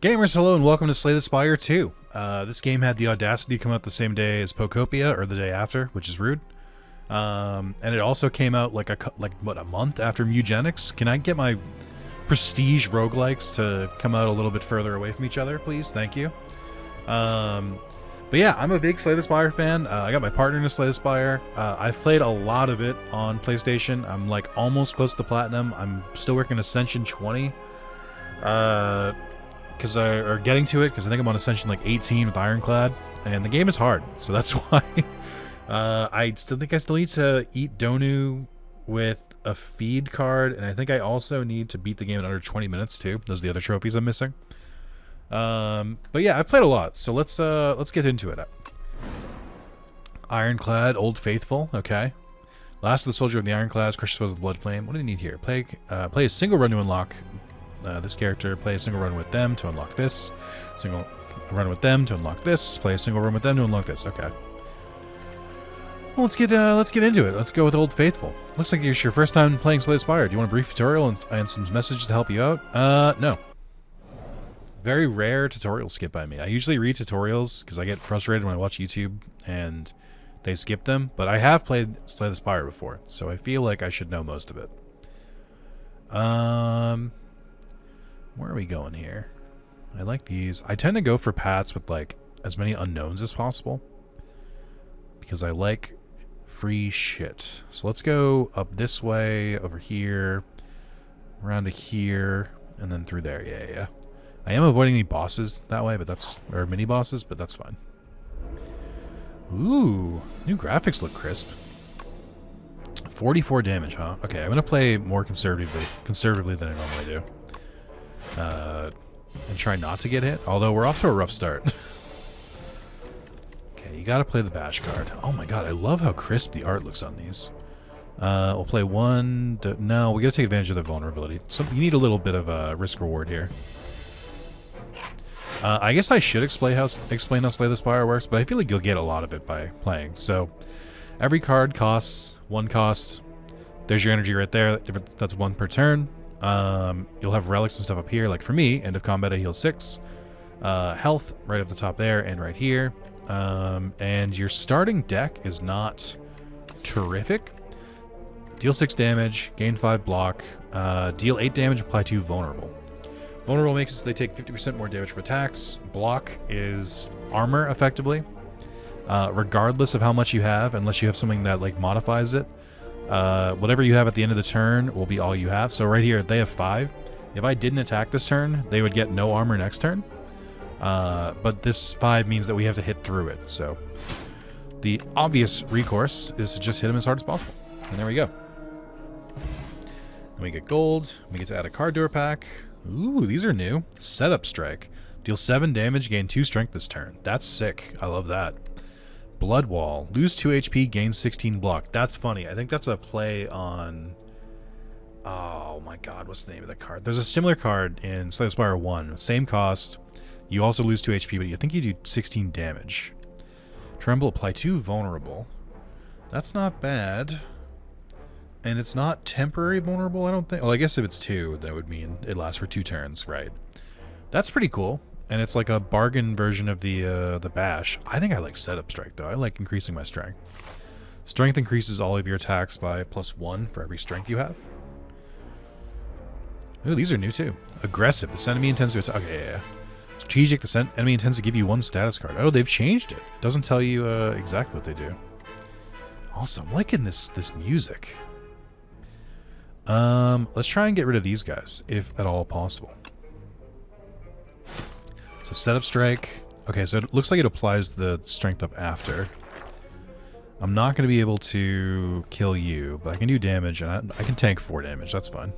Gamers, hello and welcome to Slay the Spire 2. This game had the audacity to come out the same day as Pokopia, or the day after, which is rude. And it also came out like a month after Mugenics. Can I get my prestige roguelikes to come out a little bit further away from each other, please? Thank you. But yeah, I'm a big Slay the Spire fan. I got my partner in Slay the Spire. I've played a lot of it on PlayStation. I'm like almost close to the platinum. I'm still working Ascension 20. Or getting to it, because I think I'm on Ascension like 18 with Ironclad, and the game is hard, so that's why. I still think I still need to eat Donu with a feed card, and I think I also need to beat the game in under 20 minutes too. Those are the other trophies I'm missing. But yeah, I played a lot, so let's get into it. Ironclad, Old Faithful, okay. Last of the Soldier of the Ironclads, crushes foes with Blood Flame. What do you need here? Play a single run to unlock this character, play a single run with them to unlock this, single run with them to unlock this, play a single run with them to unlock this. Okay. Well, let's get into it. Let's go with Old Faithful. Looks like it's your first time playing Slay the Spire. Do you want a brief tutorial and some messages to help you out? No. Very rare tutorial skip by me. I usually read tutorials because I get frustrated when I watch YouTube and they skip them, but I have played Slay the Spire before, so I feel like I should know most of it. Where are we going here? I like these. I tend to go for paths with like as many unknowns as possible because I like free shit. So let's go up this way, over here, around to here, and then through there. Yeah. I am avoiding any bosses that way, but or mini bosses, but that's fine. Ooh, new graphics look crisp. 44 damage, huh? Okay, I'm gonna play more conservatively than I normally do. And try not to get hit, although we're off to a rough start. Okay, you gotta play the bash card. Oh my god, I love how crisp the art looks on these. We'll play one. No, we gotta take advantage of the vulnerability. So you need a little bit of a risk reward here. I guess I should explain how Slay the Spire works, but I feel like you'll get a lot of it by playing. So every card costs one cost. There's your energy right there. That's one per turn. You'll have relics and stuff up here. Like for me, end of combat I heal 6. Health right up the top there and right here. And your starting deck is not terrific. Deal 6 damage, gain 5 block, deal 8 damage, apply 2 vulnerable. Vulnerable makes it so they take 50% more damage from attacks. Block is armor, effectively. Regardless of how much you have, unless you have something that like modifies it. Whatever you have at the end of the turn will be all you have. So right here, they have 5. If I didn't attack this turn, they would get no armor next turn. But this 5 means that we have to hit through it. So the obvious recourse is to just hit them as hard as possible. And there we go. And we get gold. We get to add a card to our pack. Ooh, these are new. Setup Strike. Deal 7 damage, gain 2 strength this turn. That's sick. I love that. Blood Wall. Lose 2 HP, gain 16 block. That's funny. I think that's a play on... Oh my god, what's the name of that card? There's a similar card in Slay the Spire 1. Same cost. You also lose 2 HP, but I think you do 16 damage. Tremble, apply 2 vulnerable. That's not bad. And it's not temporary vulnerable, I don't think. Well, I guess if it's 2, that would mean it lasts for 2 turns, right? That's pretty cool. And it's like a bargain version of the bash. I think I like Setup Strike, though. I like increasing my strength. Strength increases all of your attacks by +1 for every strength you have. Ooh, these are new, too. Aggressive. This enemy intends to attack. Okay, yeah. Strategic. This enemy intends to give you 1 status card. Oh, they've changed it. It doesn't tell you exactly what they do. Awesome. I'm liking this music. Let's try and get rid of these guys, if at all possible. So Setup Strike. Okay, so it looks like it applies the strength up after. I'm not going to be able to kill you, but I can do damage, and I can tank 4 damage. That's fine.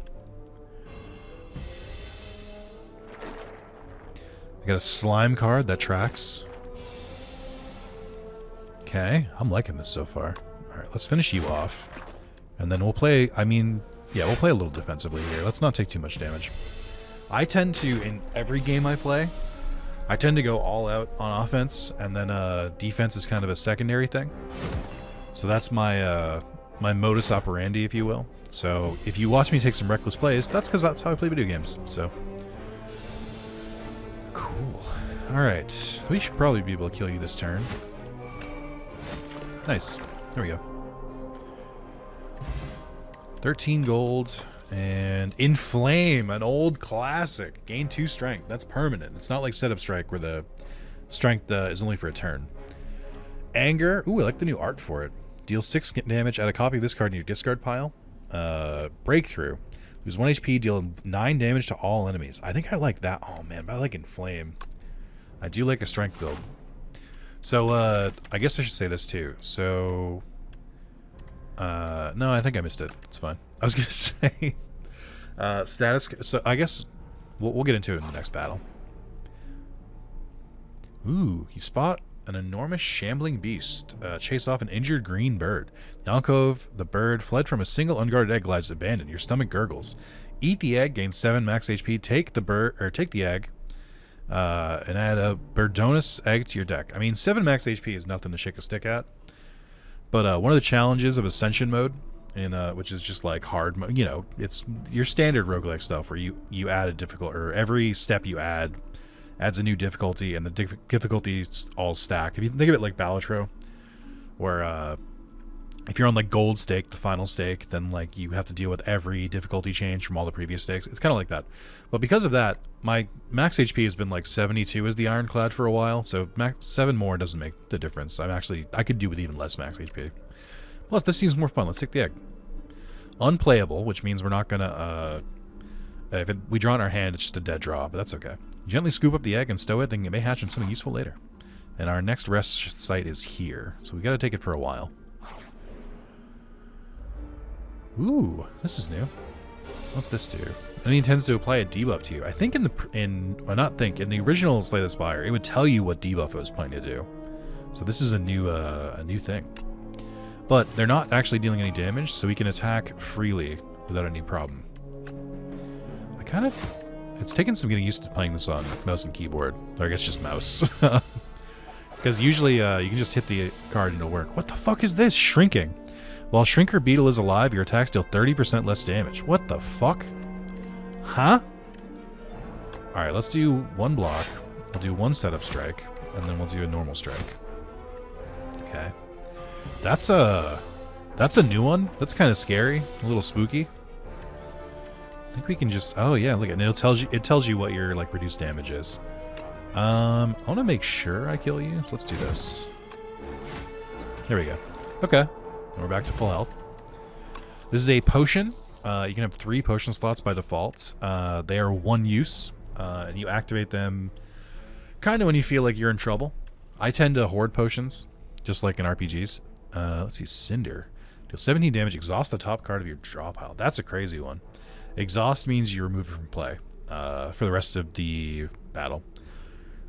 I got a slime card that tracks. Okay, I'm liking this so far. Alright, let's finish you off. And then we'll play, we'll play a little defensively here. Let's not take too much damage. I tend to, in every game I play, I tend to go all out on offense, and then defense is kind of a secondary thing. So that's my my modus operandi, if you will. So if you watch me take some reckless plays, that's because that's how I play video games. So Cool. Alright. We should probably be able to kill you this turn. Nice. There we go. 13 gold. And Inflame, an old classic. Gain 2 strength. That's permanent. It's not like Setup Strike where the strength is only for a turn. Anger. Ooh, I like the new art for it. Deal 6 damage. Add a copy of this card in your discard pile. Breakthrough. Lose 1 HP. Deal 9 damage to all enemies. I think I like that. Oh, man. But I like Inflame. I do like a strength build. So, I guess I should say this too. So, no, I think I missed it. It's fine. I was going to say, status. So, I guess we'll get into it in the next battle. Ooh, you spot an enormous shambling beast. Chase off an injured green bird. The alcove, the bird, fled from a single unguarded egg, lies abandoned. Your stomach gurgles. Eat the egg, gain 7 max HP. Take the egg, and add a Birdonus egg to your deck. I mean, 7 max HP is nothing to shake a stick at. But one of the challenges of Ascension mode, which is just like hard mode, you know, it's your standard roguelike stuff where you add a difficult, or every step you add adds a new difficulty, and the difficulties all stack. If you think of it like Balatro, where if you're on like gold stake, the final stake, then like you have to deal with every difficulty change from all the previous stakes. It's kind of like that. But because of that, my max HP has been like 72 as the Ironclad for a while, so 7 more doesn't make the difference. I could do with even less max HP. Plus, this seems more fun. Let's take the egg. Unplayable, which means we're not gonna we draw in our hand, it's just a dead draw, but that's okay. Gently scoop up the egg and stow it, then it may hatch in something useful later. And our next rest site is here, so we gotta take it for a while. Ooh, this is new. What's this do? And he intends to apply a debuff to you. I think in the original Slay the Spire, it would tell you what debuff it was planning to do. So this is a new thing. But they're not actually dealing any damage, so we can attack freely without any problem. It's taken some getting used to playing this on mouse and keyboard, or I guess just mouse. Because usually you can just hit the card and it'll work. What the fuck is this? Shrinking. While Shrinker Beetle is alive, your attacks deal 30% less damage. What the fuck? Huh? Alright, let's do 1 block. We'll do 1 setup strike, and then we'll do a normal strike. Okay. That's a new one. That's kind of scary. A little spooky. I think we can just... Oh, yeah, look at it. It tells you what your, like, reduced damage is. I want to make sure I kill you, so let's do this. There we go. Okay. And we're back to full health. This is a potion. You can have 3 potion slots by default. They are 1 use, and you activate them kind of when you feel like you're in trouble. I tend to hoard potions, just like in RPGs. Let's see, Cinder. Deal 17 damage, exhaust the top card of your draw pile. That's a crazy one. Exhaust means you remove it from play for the rest of the battle.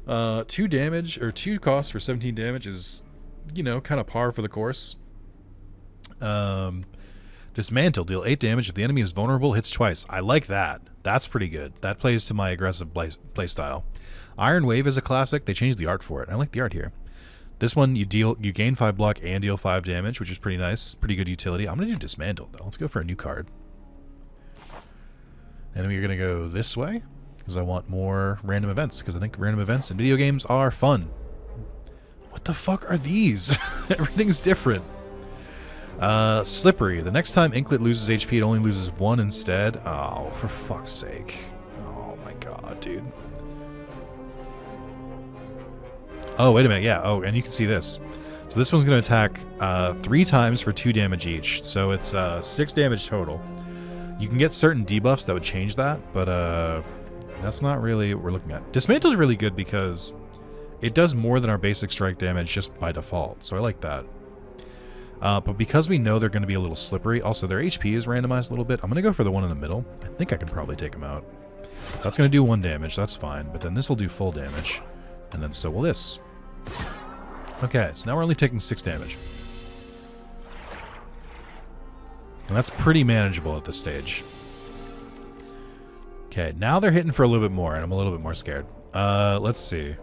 2 damage, or 2 costs for 17 damage is, you know, kind of par for the course. Dismantle, deal 8 damage if the enemy is vulnerable, hits twice. I like that. That's pretty good. That plays to my aggressive play style. Iron Wave is a classic. They changed the art for it. I like the art here. This one, you gain 5 block and deal 5 damage, which is pretty nice. Pretty good utility. I'm going to do Dismantle, though. Let's go for a new card. And we're going to go this way, because I want more random events, because I think random events in video games are fun. What the fuck are these? Everything's different. Slippery. The next time Inklet loses HP, it only loses 1 instead. Oh, for fuck's sake. Oh my god, dude. Oh, wait a minute. Yeah. Oh, and you can see this. So this one's going to attack 3 times for 2 damage each. So it's 6 damage total. You can get certain debuffs that would change that, but that's not really what we're looking at. Dismantle is really good because it does more than our basic strike damage just by default. So I like that. But because we know they're going to be a little slippery, also their HP is randomized a little bit. I'm going to go for the one in the middle. I think I can probably take him out. That's going to do 1 damage. That's fine. But then this will do full damage. And then so will this. Okay, so now we're only taking 6 damage. And that's pretty manageable at this stage. Okay, now they're hitting for a little bit more, and I'm a little bit more scared. Let's see.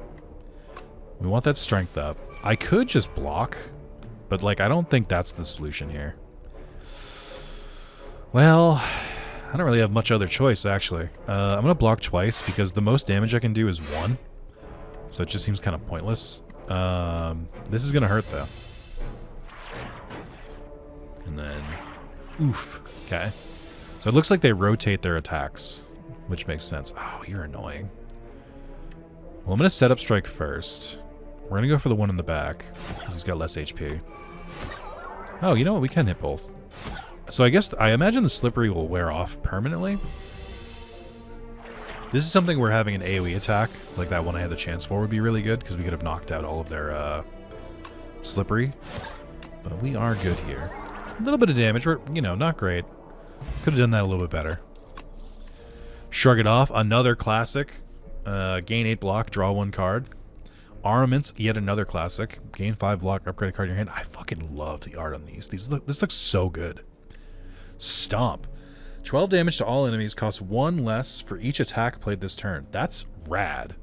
We want that strength up. I could just block, but, like, I don't think that's the solution here. Well, I don't really have much other choice, actually. I'm going to block twice, because the most damage I can do is 1. So it just seems kind of pointless. This is going to hurt, though. And then... Oof. Okay. So it looks like they rotate their attacks, which makes sense. Oh, you're annoying. Well, I'm going to set up strike first. We're going to go for the one in the back, because he's got less HP. Oh, you know what? We can hit both. So I imagine the slippery will wear off permanently. This is something where having an AoE attack, like that one I had the chance for, would be really good, because we could have knocked out all of their slippery. But we are good here. A little bit of damage. We're, you know, not great. Could have done that a little bit better. Shrug it off. Another classic. Gain 8 block, draw 1 card. Armaments, yet another classic. Gain 5 block, upgrade a card in your hand. I fucking love the art on these. This looks so good. Stomp. 12 damage to all enemies, costs 1 less for each attack played this turn. That's rad.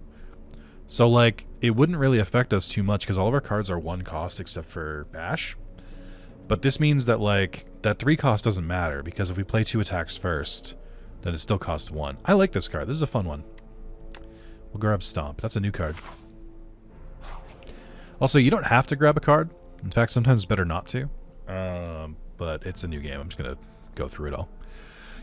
So, like, it wouldn't really affect us too much because all of our cards are 1 cost except for Bash. But this means that, like, that 3 cost doesn't matter because if we play 2 attacks first, then it still costs 1. I like this card. This is a fun one. We'll grab Stomp. That's a new card. Also, you don't have to grab a card. In fact, sometimes it's better not to. But it's a new game. I'm just going to go through it all.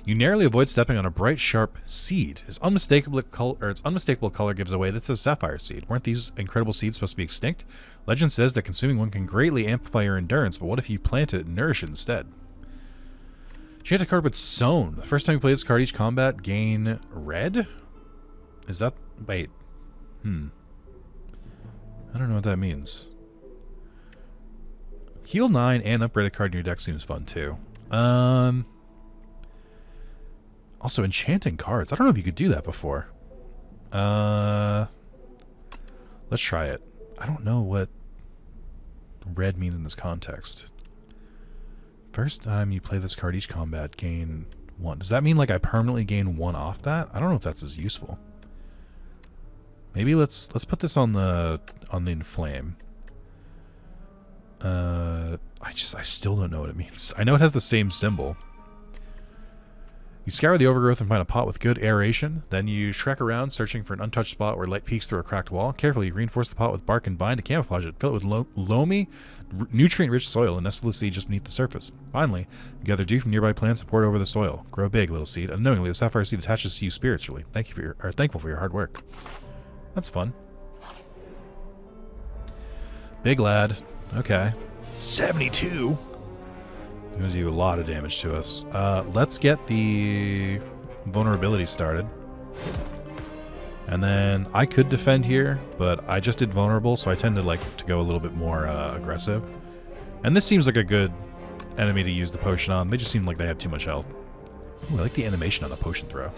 You narrowly avoid stepping on a bright, sharp seed. Its unmistakable color gives away that it's a sapphire seed. Weren't these incredible seeds supposed to be extinct? Legend says that consuming one can greatly amplify your endurance, but what if you plant it and nourish it instead? Chant a card with Sown. The first time you play this card, each combat gain red? Is that... Wait. I don't know what that means. Heal 9 and upgrade a card in your deck seems fun too. Also, enchanting cards. I don't know if you could do that before. Let's try it. I don't know what red means in this context. First time you play this card, each combat gain 1. Does that mean like I permanently gain 1 off that? I don't know if that's as useful. Maybe let's put this on the inflame. I still don't know what it means. I know it has the same symbol. You scour the overgrowth and find a pot with good aeration. Then you trek around, searching for an untouched spot where light peeks through a cracked wall. Carefully, you reinforce the pot with bark and vine to camouflage it. Fill it with loamy, nutrient-rich soil and nestle the seed just beneath the surface. Finally, you gather dew from nearby plants and pour it over the soil. Grow big, little seed. Unknowingly, the sapphire seed attaches to you spiritually. Thankful for your hard work. That's fun. Big lad. Okay. 72. It's going to do a lot of damage to us. Let's get the vulnerability started. And then I could defend here, but I just did vulnerable, so I tend to like to go a little bit more aggressive. And this seems like a good enemy to use the potion on. They just seem like they have too much health. Ooh, I like the animation on the potion throw.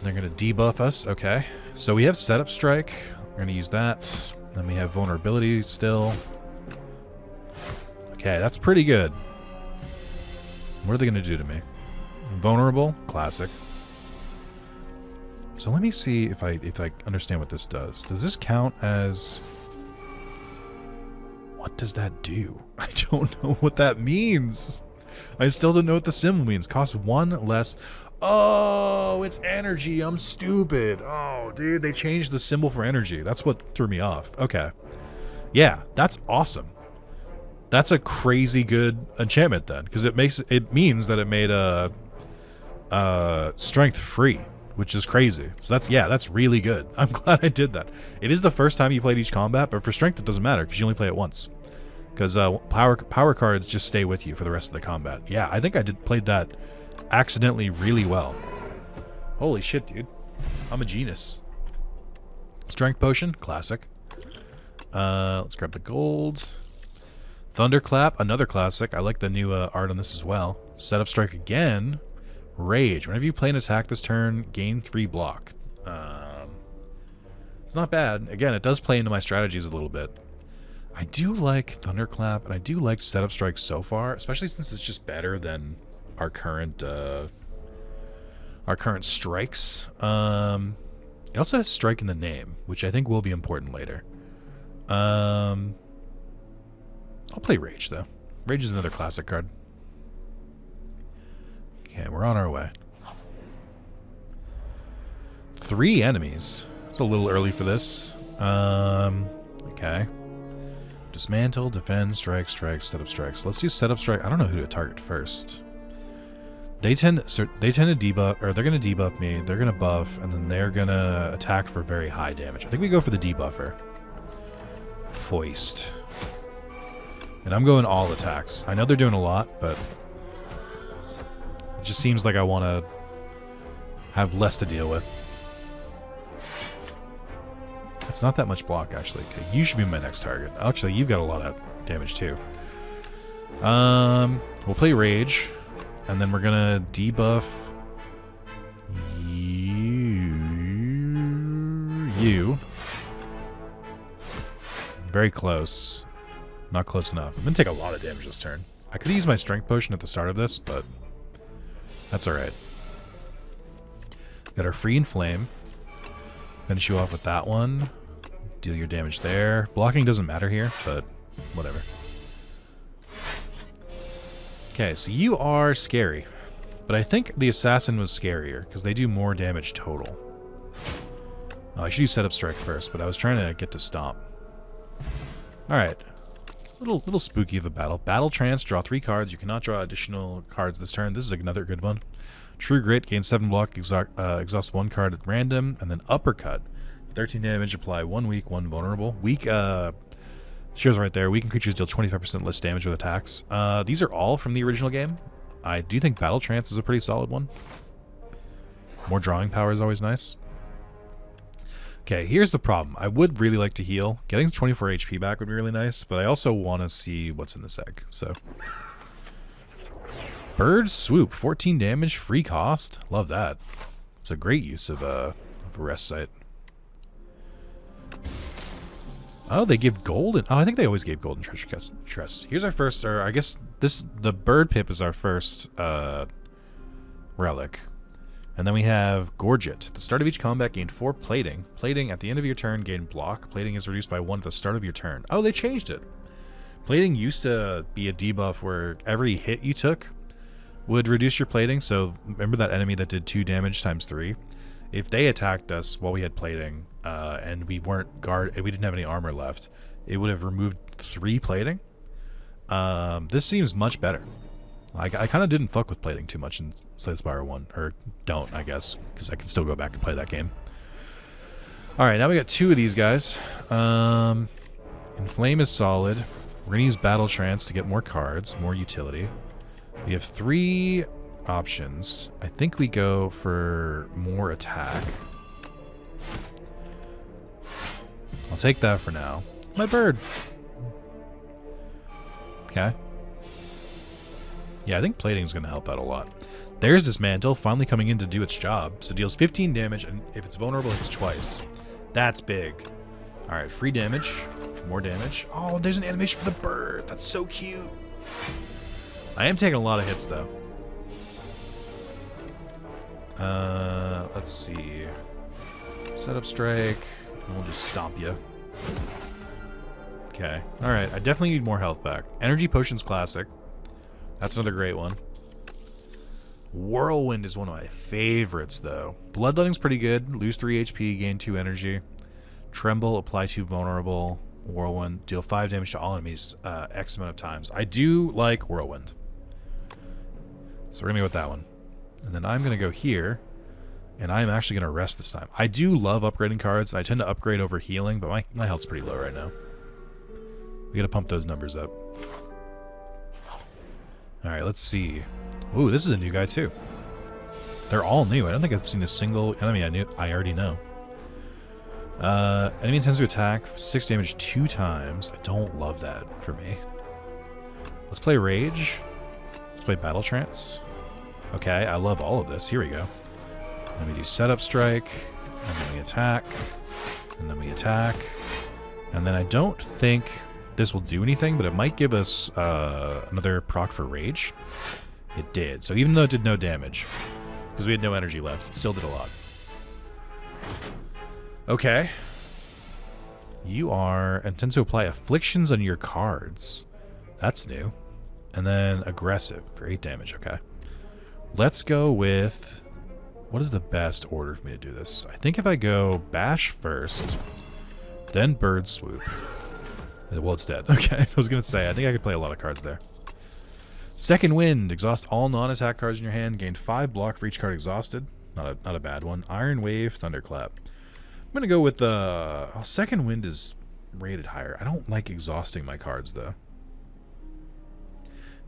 They're going to debuff us. Okay. So we have setup strike. We're going to use that. Then we have vulnerability still. Okay, that's pretty good. What are they going to do to me? Vulnerable? Classic. So let me see if I understand what this does. Does this count as... What does that do? I don't know what that means. I still don't know what the symbol means. Costs 1 less... Oh, it's energy. I'm stupid. Oh, dude, they changed the symbol for energy. That's what threw me off. Okay. Yeah, that's awesome. That's a crazy good enchantment then, because it means that it made strength free, which is crazy. So that's really good. I'm glad I did that. It is the first time you played each combat, but for strength it doesn't matter because you only play it once. Because power cards just stay with you for the rest of the combat. Yeah, I think I played that accidentally really well. Holy shit, dude. I'm a genius. Strength potion, classic. Let's grab the gold. Thunderclap, another classic. I like the new art on this as well. Setup strike again. Rage. Whenever you play an attack this turn, gain 3 block. It's not bad. Again, it does play into my strategies a little bit. I do like Thunderclap, and I do like Setup Strike so far, especially since it's just better than our current strikes. It also has Strike in the name, which I think will be important later. I'll play Rage, though. Rage is another classic card. Okay, we're on our way. 3 enemies. It's a little early for this. Okay. Dismantle, defend, strike, setup strikes. Let's do setup strike. I don't know who to target first. They tend to debuff, or they're going to debuff me. They're going to buff, and then they're going to attack for very high damage. I think we go for the debuffer. Foist. And I'm going all attacks. I know they're doing a lot, but it just seems like I want to have less to deal with. It's not that much block, actually. Okay, you should be my next target. Actually, you've got a lot of damage, too. We'll play Rage, and then we're gonna debuff you. Very close. Not close enough. I'm gonna take a lot of damage this turn. I could use my Strength Potion at the start of this, but that's alright. Got our Free and Flame. Finish you off with that one. Deal your damage there. Blocking doesn't matter here, but whatever. Okay, so you are scary. But I think the Assassin was scarier, because they do more damage total. Oh, I should use Setup Strike first, but I was trying to get to Stomp. Alright. Little spooky of a battle. Battle Trance, draw 3 cards. You cannot draw additional cards this turn. This is another good one. True Grit, gain 7 block, exhaust 1 card at random, and then Uppercut. 13 damage, apply 1 weak, 1 vulnerable. Weak, shows right there. Weakened creatures deal 25% less damage with attacks. These are all from the original game. I do think Battle Trance is a pretty solid one. More drawing power is always nice. Okay, here's the problem. I would really like to heal. Getting 24 HP back would be really nice, but I also want to see what's in this egg, so... Bird Swoop, 14 damage, free cost. Love that. It's a great use of a rest site. Oh, they give golden. Oh, I think they always gave golden treasure chests. Here's our first, or I guess the bird pip is our first relic. And then we have Gorget. At the start of each combat, gain 4 plating. Plating at the end of your turn, gain block. Plating is reduced by 1 at the start of your turn. Oh, they changed it. Plating used to be a debuff where every hit you took would reduce your plating. So remember that enemy that did 2 damage times 3? If they attacked us while we had plating and we weren't and we didn't have any armor left, it would have removed 3 plating. This seems much better. I kind of didn't fuck with plating too much in Slay the Spire 1. Or don't, I guess, because I can still go back and play that game. Alright, now we got 2 of these guys. Inflame is solid. We're going to use Battle Trance to get more cards, more utility. We have 3 options. I think we go for more attack. I'll take that for now. My bird. Okay. Yeah, I think plating is going to help out a lot. There's Dismantle, finally coming in to do its job. So deals 15 damage, and if it's vulnerable, hits twice. That's big. Alright, free damage. More damage. Oh, there's an animation for the bird. That's so cute. I am taking a lot of hits, though. Let's see. Setup Strike. And we'll just stomp you. Okay. Alright, I definitely need more health back. Energy Potion's classic. That's another great one. Whirlwind is one of my favorites, though. Bloodletting's pretty good. Lose 3 HP, gain 2 energy. Tremble, apply 2 vulnerable. Whirlwind, deal 5 damage to all enemies X amount of times. I do like Whirlwind. So we're going to go with that one. And then I'm going to go here. And I'm actually going to rest this time. I do love upgrading cards. I tend to upgrade over healing, but my health's pretty low right now. We got to pump those numbers up. Alright, let's see. Ooh, this is a new guy too. They're all new. I don't think I've seen a single enemy I already know. Enemy intends to attack 6 damage 2 times. I don't love that for me. Let's play Rage. Let's play Battle Trance. Okay, I love all of this. Here we go. Then we do Setup Strike, and then we attack, and then we attack. And then I don't think this will do anything, but it might give us another proc for Rage. It did. So even though it did no damage, because we had no energy left, it still did a lot. Okay. You are intends to apply afflictions on your cards. That's new. And then aggressive for 8 damage. Okay. Let's go with what is the best order for me to do this? I think if I go Bash first, then Bird Swoop. Well, it's dead. Okay, I was going to say, I think I could play a lot of cards there. Second Wind. Exhaust all non-attack cards in your hand. Gain 5 block for each card exhausted. Not a bad one. Iron Wave, Thunderclap. I'm going to go with the... Second Wind is rated higher. I don't like exhausting my cards, though.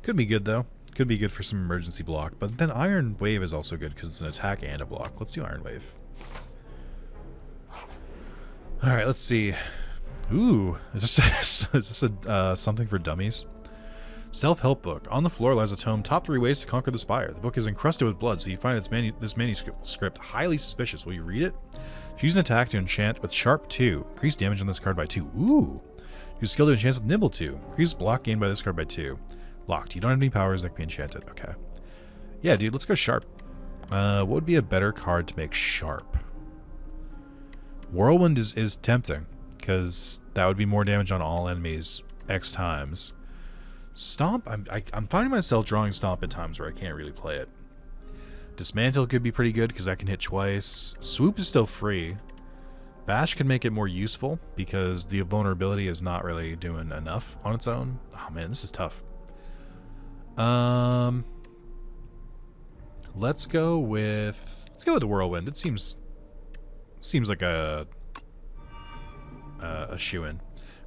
Could be good, though. Could be good for some emergency block. But then Iron Wave is also good because it's an attack and a block. Let's do Iron Wave. Alright, let's see. Ooh, is this a something for dummies? Self-help book. On the floor lies a tome, Top 3 Ways to Conquer the Spire. The book is encrusted with blood, so you find this manuscript highly suspicious. Will you read it? Choose an attack to enchant with Sharp 2. Increase damage on this card by 2. Ooh. Use skill to enchant with Nimble 2. Increase block gained by this card by 2. Locked. You don't have any powers that can be enchanted. Okay. Yeah, dude, let's go Sharp. What would be a better card to make Sharp? Whirlwind is tempting, because that would be more damage on all enemies X times. Stomp, I'm finding myself drawing Stomp at times where I can't really play it. Dismantle could be pretty good because I can hit twice. Swoop is still free. Bash can make it more useful because the vulnerability is not really doing enough on its own. Oh man, this is tough. Let's go with the Whirlwind. It seems like a shoo-in.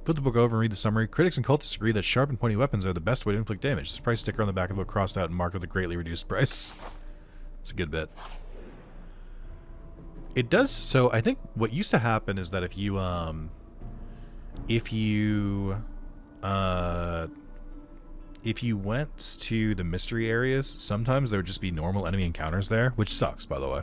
Put the book over and read the summary. Critics and cultists agree that sharp and pointy weapons are the best way to inflict damage. This price sticker on the back of the book crossed out and marked with a greatly reduced price. It's a good bit. It does. So I think what used to happen is that if you went to the mystery areas, sometimes there would just be normal enemy encounters there, which sucks, by the way.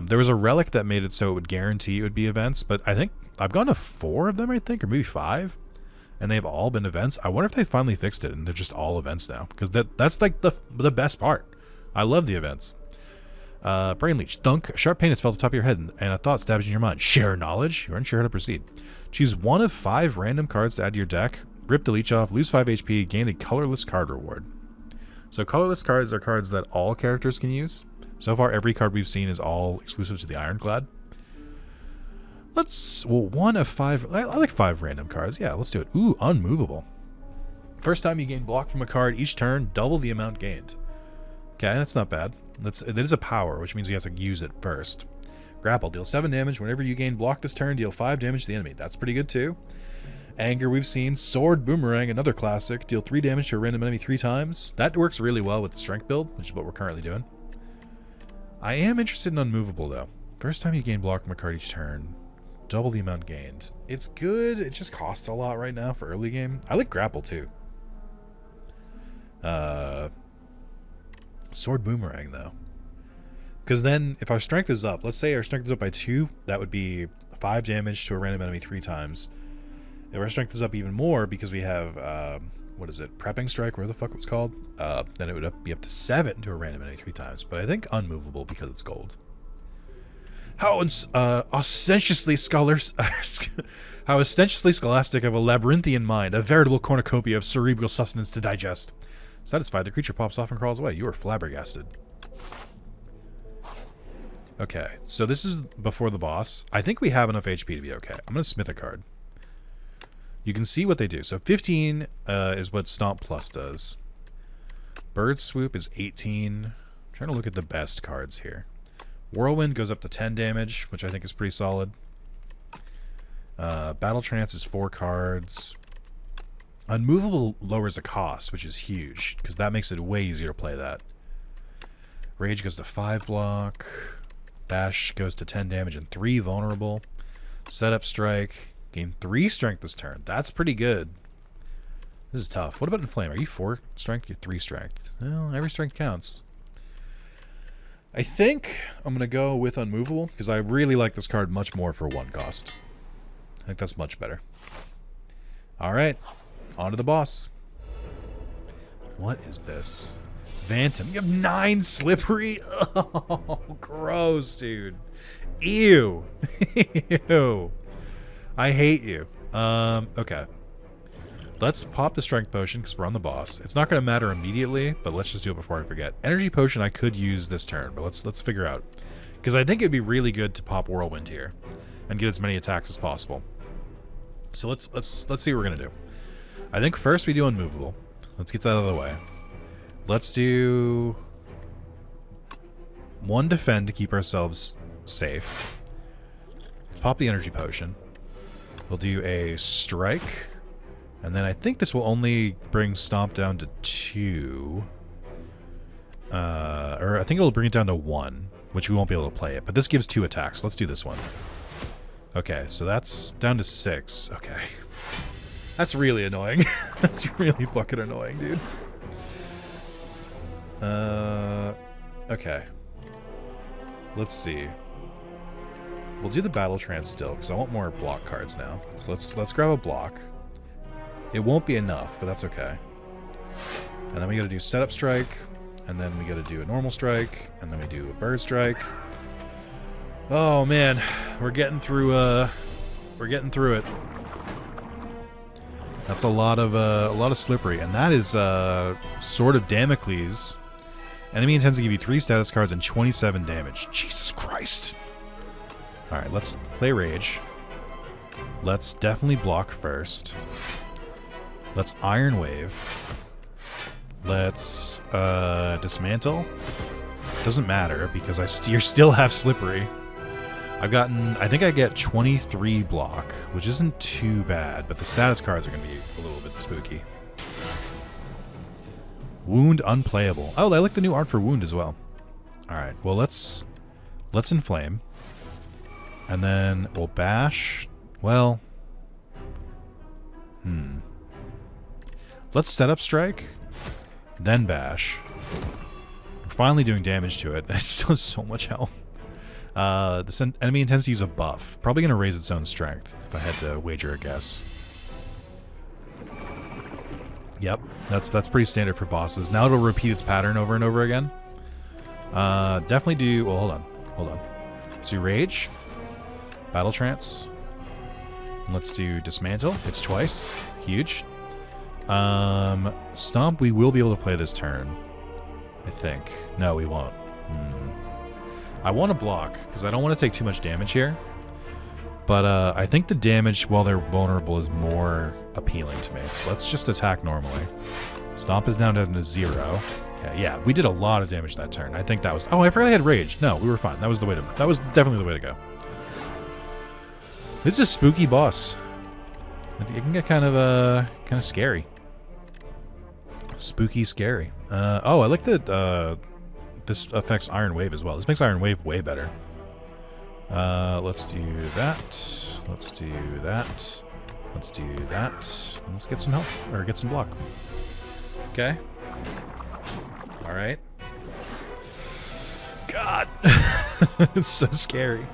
There was a relic that made it so it would guarantee it would be events, but I think I've gone to 4 of them, I think, or maybe 5, and they've all been events. I wonder if they finally fixed it and they're just all events now, because that's like the best part. I love the events. Brain Leech. Thunk. A sharp pain has felt at the top of your head, and a thought stabs in your mind. Share knowledge. You're unsure how to proceed. Choose one of 5 random cards to add to your deck. Rip the leech off. Lose 5 HP. Gain a colorless card reward. So colorless cards are cards that all characters can use. So far, every card we've seen is all exclusive to the Ironclad. One of 5. I like 5 random cards. Yeah, let's do it. Ooh, Unmovable. First time you gain block from a card each turn, double the amount gained. Okay, that's not bad. That is a power, which means you have to use it first. Grapple. Deal 7 damage. Whenever you gain block this turn, deal 5 damage to the enemy. That's pretty good, too. Anger we've seen. Sword Boomerang, another classic. Deal 3 damage to a random enemy 3 times. That works really well with the strength build, which is what we're currently doing. I am interested in Unmovable, though. First time you gain block from a card each turn, double the amount gained. It's good. It just costs a lot right now for early game. I like Grapple, too. Sword Boomerang, though. Because then, if our strength is up, let's say our strength is up by 2, that would be 5 damage to a random enemy 3 times. If our strength is up even more, because we have, what is it, Prepping Strike, where the fuck it's called, then it would be up to 7 to a random enemy 3 times. But I think Unmovable because it's gold. How ostentiously scholastic of a labyrinthian mind, a veritable cornucopia of cerebral sustenance to digest. Satisfied, the creature pops off and crawls away. You are flabbergasted. Okay, so this is before the boss. I think we have enough HP to be okay. I'm going to smith a card. You can see what they do. So 15 is what Stomp Plus does. Bird Swoop is 18. I'm trying to look at the best cards here. Whirlwind goes up to 10 damage, which I think is pretty solid. Battle Trance is 4 cards. Unmovable lowers the cost, which is huge, because that makes it way easier to play that. Rage goes to 5 block. Bash goes to 10 damage and 3 vulnerable. Setup Strike. Gain 3 strength this turn. That's pretty good. This is tough. What about Inflame? Are you 4 strength? You're 3 strength. Well, every strength counts. I think I'm going to go with Unmovable, because I really like this card much more for 1 cost. I think that's much better. Alright. On to the boss. What is this? Phantom. You have 9 Slippery? Oh, gross, dude. Ew. Ew. I hate you. Okay. Let's pop the strength potion because we're on the boss. It's not going to matter immediately, but let's just do it before I forget. Energy potion I could use this turn, but let's figure out. Because I think it'd be really good to pop whirlwind here and get as many attacks as possible. So let's see what we're going to do. I think first we do unmovable. Let's get that out of the way. Let's do 1 defend to keep ourselves safe. Let's pop the energy potion. We'll do a strike. And then I think this will only bring Stomp down to 2. Or I think it'll bring it down to 1, which we won't be able to play it. But this gives 2 attacks. Let's do this one. Okay, so that's down to 6. Okay. That's really annoying. That's really fucking annoying, dude. Okay. Let's see. We'll do the battle trance still, because I want more block cards now. So let's grab a block. It won't be enough, but that's okay. And then we gotta do setup strike, and then we gotta do a normal strike, and then we do a bird strike. Oh man, we're getting through it. That's a lot of slippery, and that is Sword of Damocles. Enemy intends to give you 3 status cards and 27 damage. Jesus Christ. Alright, let's play Rage. Let's definitely block first. Let's Iron Wave. Let's Dismantle. Doesn't matter because you still have Slippery. I think I get 23 block, which isn't too bad, but the status cards are going to be a little bit spooky. Wound unplayable. Oh, I like the new art for Wound as well. Alright, well let's Inflame. And then we'll Bash. Well, let's Setup Strike, then Bash. We're finally doing damage to it. It still has so much health. The enemy intends to use a buff. Probably going to raise its own strength, if I had to wager a guess. Yep, that's pretty standard for bosses. Now it'll repeat its pattern over and over again. Definitely do... Well, hold on. Let's do Rage. Battle Trance. Let's do Dismantle. It's twice. Huge. Stomp, we will be able to play this turn. I think. No, we won't. I want to block, because I don't want to take too much damage here. But I think the damage while they're vulnerable is more appealing to me. So let's just attack normally. Stomp is down to 0. Okay, yeah, we did a lot of damage that turn. I think that was... Oh, I forgot I had Rage. No, we were fine. That was definitely the way to go. This is a spooky boss. It can get kind of scary. Spooky scary. Oh, I like that this affects Iron Wave as well. This makes Iron Wave way better. Let's do that. Let's do that. Let's do that. Let's get some help, or get some block. Okay. Alright. God! It's so scary.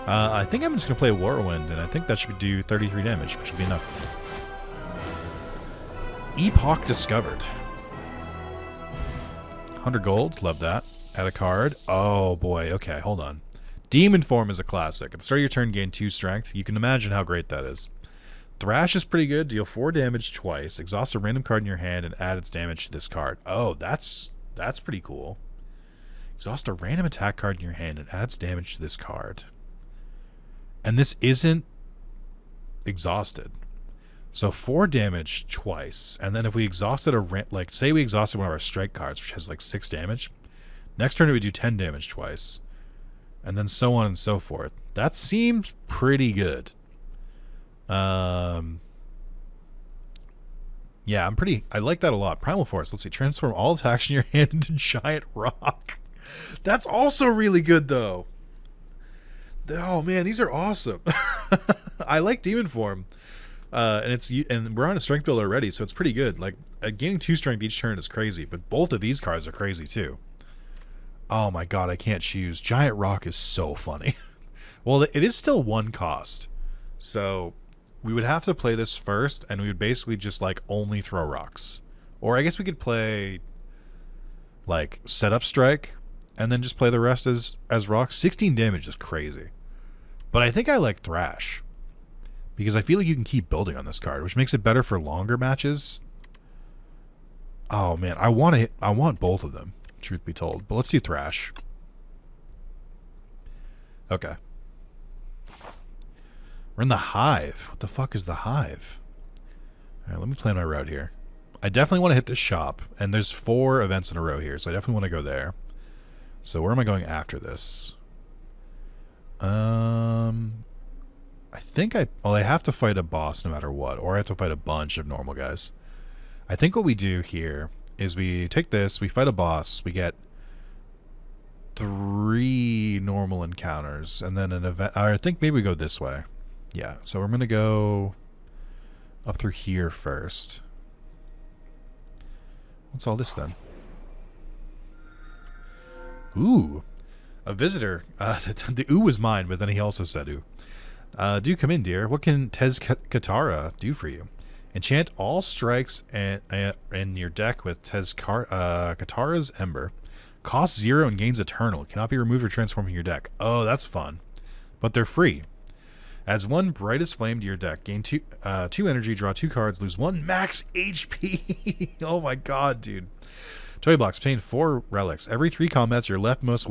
I think I'm just going to play Whirlwind, and I think that should do 33 damage, which will be enough. Epoch discovered. 100 gold, love that. Add a card. Oh boy, okay, hold on. Demon Form is a classic. At the start of your turn, gain 2 strength. You can imagine how great that is. Thrash is pretty good. Deal 4 damage twice. Exhaust a random card in your hand and add its damage to this card. Oh, that's pretty cool. Exhaust a random attack card in your hand and adds damage to this card. And this isn't exhausted. So 4 damage twice. And then if we exhausted say we exhausted one of our strike cards, which has like 6 damage. Next turn it would do 10 damage twice. And then so on and so forth. That seems pretty good. Yeah, I like that a lot. Primal Force, let's see. Transform all attacks in your hand into Giant Rock. That's also really good though. Oh man, these are awesome. I like Demon Form. And we're on a strength build already, so it's pretty good. Like gaining 2 strength each turn is crazy, but both of these cards are crazy too. Oh my god, I can't choose. Giant Rock is so funny. Well, it is still 1 cost. So we would have to play this first, and we would basically just like only throw rocks. Or I guess we could play like Setup Strike and then just play the rest as rocks. 16 damage is crazy. But I think I like Thrash. because I feel like you can keep building on this card, which makes it better for longer matches. Oh man, I want both of them, truth be told. But let's do Thrash. Okay. We're in the Hive. What the fuck is the Hive? Alright, let me plan my route here. I definitely want to hit this shop, and there's 4 events in a row here, so I definitely want to go there. So where am I going after this? I think I have to fight a boss no matter what, or I have to fight a bunch of normal guys. I think what we do here is we take this, we fight a boss, we get 3 normal encounters, and then an event. I think maybe we go this way. Yeah, so we're going to go up through here first. What's all this then? Ooh, a visitor. The ooh was mine, but then he also said ooh. Do come in, dear. What can Tez Katara do for you? Enchant all strikes in your deck with Tez Katara's Ember. Costs 0 and gains Eternal. Cannot be removed or transformed in your deck. Oh, that's fun. But they're free. Adds 1 brightest flame to your deck. Gain 2 energy, draw 2 cards, lose 1 max HP. Oh my god, dude. Toy blocks obtain 4 relics. Every 3 combats, your leftmost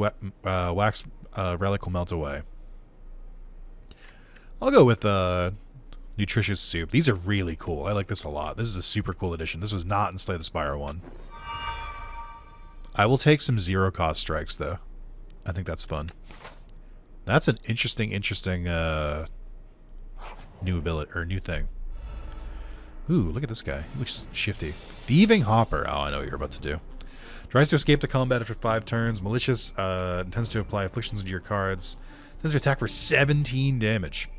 wax relic will melt away. I'll go with Nutritious Soup. These are really cool. I like this a lot. This is a super cool edition. This was not in Slay the Spire 1. I will take some 0 cost strikes though. I think that's fun. That's an interesting new ability or new thing. Ooh, look at this guy. He looks shifty. Thieving Hopper. Oh, I know what you're about to do. Tries to escape the combat after 5 turns. Malicious intends to apply afflictions into your cards. Intends to attack for 17 damage.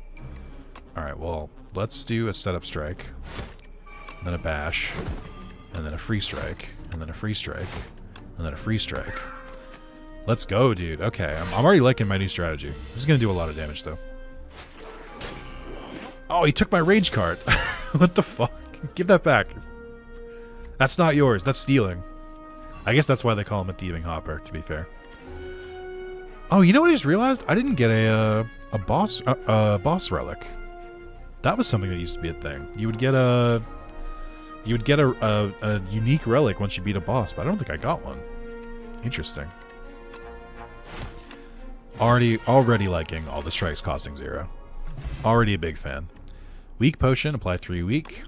Alright, well, let's do a setup strike. And then a bash. And then a free strike. And then a free strike. And then a free strike. Let's go, dude. Okay, I'm already liking my new strategy. This is going to do a lot of damage, though. Oh, he took my rage card. What the fuck? Give that back. That's not yours. That's stealing. I guess that's why they call him a thieving hopper, to be fair. Oh, you know what I just realized? I didn't get a boss relic. That was something that used to be a thing. You would get a unique relic once you beat a boss, but I don't think I got one. Interesting. Already liking all the strikes costing 0. Already a big fan. Weak potion, apply 3 weak.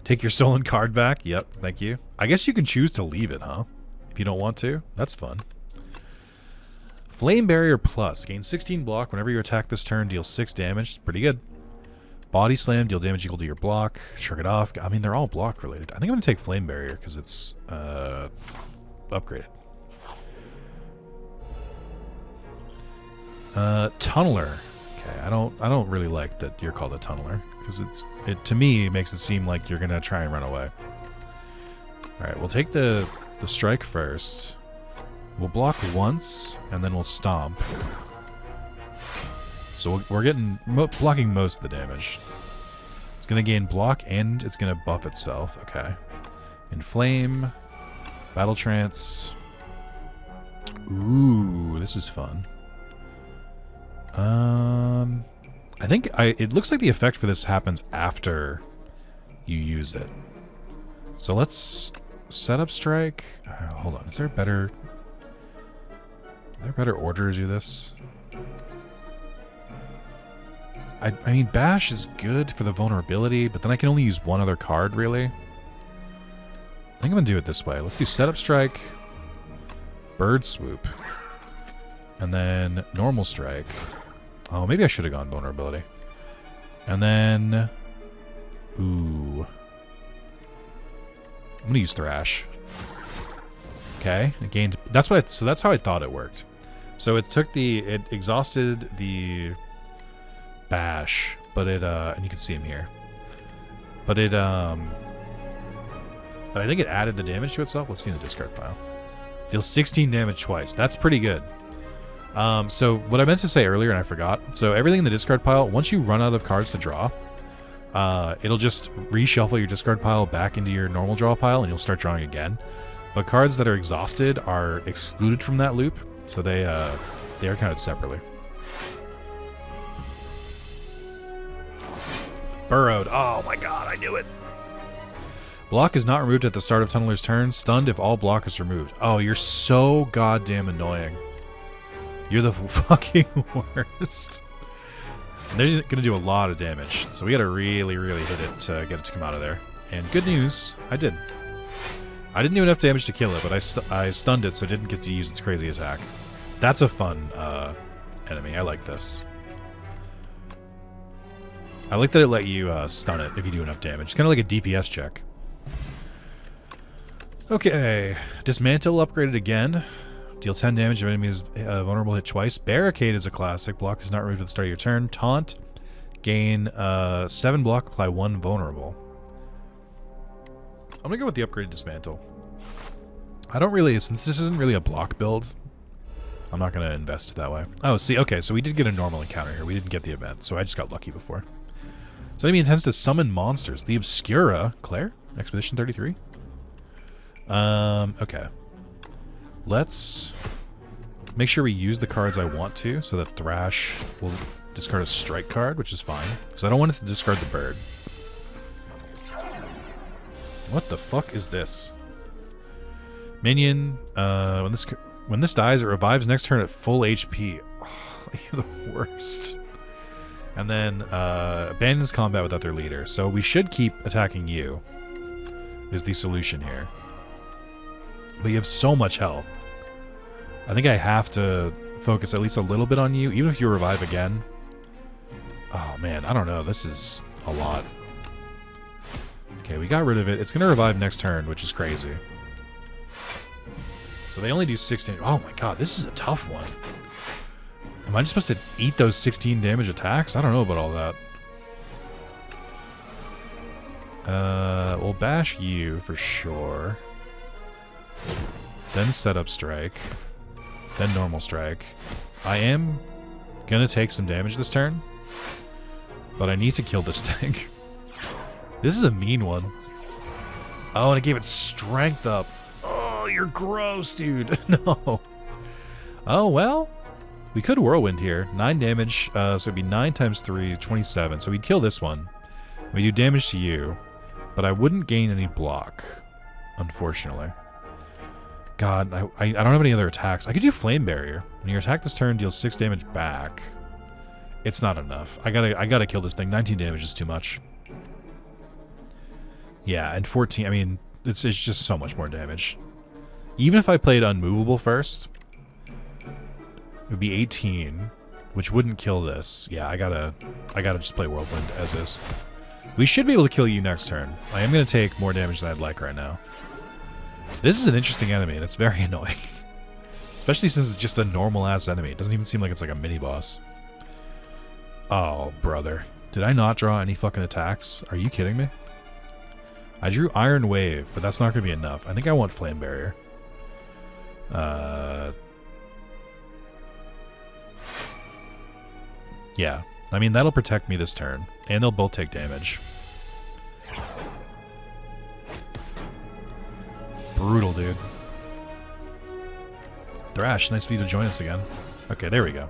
Take your stolen card back. Yep, thank you. I guess you can choose to leave it, huh? If you don't want to. That's fun. Flame Barrier Plus. Gain 16 block. Whenever you attack this turn, deal 6 damage. It's pretty good. Body Slam. Deal damage equal to your block. Shrug it off. I mean, they're all block related. I think I'm going to take Flame Barrier because it's upgraded. Tunneler. Okay, I don't really like that you're called a tunneler because it to me makes it seem like you're gonna try and run away. All right, we'll take the strike first. We'll block once and then we'll stomp. So we're getting blocking most of the damage. It's gonna gain block and it's gonna buff itself. Okay. Inflame, Battle Trance. Ooh, this is fun. I think it looks like the effect for this happens after you use it. So let's set up strike. Hold on, is there better order to do this? I mean, bash is good for the vulnerability, but then I can only use one other card, really. I think I'm gonna do it this way. Let's do setup strike, bird swoop, and then normal strike. Oh, maybe I should have gone vulnerability. And then... Ooh. I'm going to use Thrash. Okay. It gained... So that's how I thought it worked. So it exhausted the bash, but it... and you can see him here. But it, but I think it added the damage to itself. Let's see in the discard pile. Deals 16 damage twice. That's pretty good. So what I meant to say earlier and I forgot. So everything in the discard pile, once you run out of cards to draw, it'll just reshuffle your discard pile back into your normal draw pile and you'll start drawing again. But cards that are exhausted are excluded from that loop, so they are counted separately. Burrowed. Oh my god, I knew it. Block is not removed at the start of Tunneler's turn. Stunned if all block is removed. Oh, you're so goddamn annoying. You're the fucking worst. And they're going to do a lot of damage. So we got to really, really hit it to get it to come out of there. And good news, I did. I didn't do enough damage to kill it, but I stunned it so it didn't get to use its crazy attack. That's a fun enemy. I like this. I like that it let you stun it if you do enough damage. It's kind of like a DPS check. Okay. Dismantle upgraded again. Deal 10 damage if enemy is vulnerable, hit twice. Barricade is a classic. Block is not removed at the start of your turn. Taunt. Gain 7 block, apply 1 vulnerable. I'm going to go with the upgraded Dismantle. I don't really, since this isn't really a block build, I'm not going to invest that way. Oh, see, okay, so we did get a normal encounter here. We didn't get the event, so I just got lucky before. So enemy intends to summon monsters. The Obscura. Claire? Expedition 33? Okay. Let's make sure we use the cards I want to, so that Thrash will discard a strike card, which is fine, because I don't want it to discard the bird. What the fuck is this? Minion, when this dies, it revives next turn at full HP. Oh, you're the worst. And then abandons combat without their leader. So we should keep attacking you, is the solution here. But you have so much health. I think I have to focus at least a little bit on you, even if you revive again. Oh man, I don't know. This is a lot. Okay, we got rid of it. It's going to revive next turn, which is crazy. So they only do 16. Oh my god, this is a tough one. Am I just supposed to eat those 16 damage attacks? I don't know about all that. We'll bash you for sure. Then setup strike. Then normal strike. I am gonna take some damage this turn, but I need to kill this thing. This is a mean one. Oh, and it gave it strength up. Oh, you're gross, dude. No. Oh, well. We could Whirlwind here. 9 damage, so it'd be 9 times 3, 27. So we'd kill this one. We do damage to you, but I wouldn't gain any block, unfortunately. God, I don't have any other attacks. I could do Flame Barrier. When you attack this turn, deals 6 damage back. It's not enough. I gotta kill this thing. 19 damage is too much. Yeah, and 14. I mean, it's just so much more damage. Even if I played Unmovable first, it would be 18, which wouldn't kill this. Yeah, I gotta just play Whirlwind as is. We should be able to kill you next turn. I am gonna take more damage than I'd like right now. This is an interesting enemy, and it's very annoying. Especially since it's just a normal-ass enemy. It doesn't even seem like it's like a mini-boss. Oh, brother. Did I not draw any fucking attacks? Are you kidding me? I drew Iron Wave, but that's not going to be enough. I think I want Flame Barrier. Yeah. I mean, that'll protect me this turn. And they'll both take damage. Brutal, dude. Thrash, nice of you to join us again. Okay, there we go.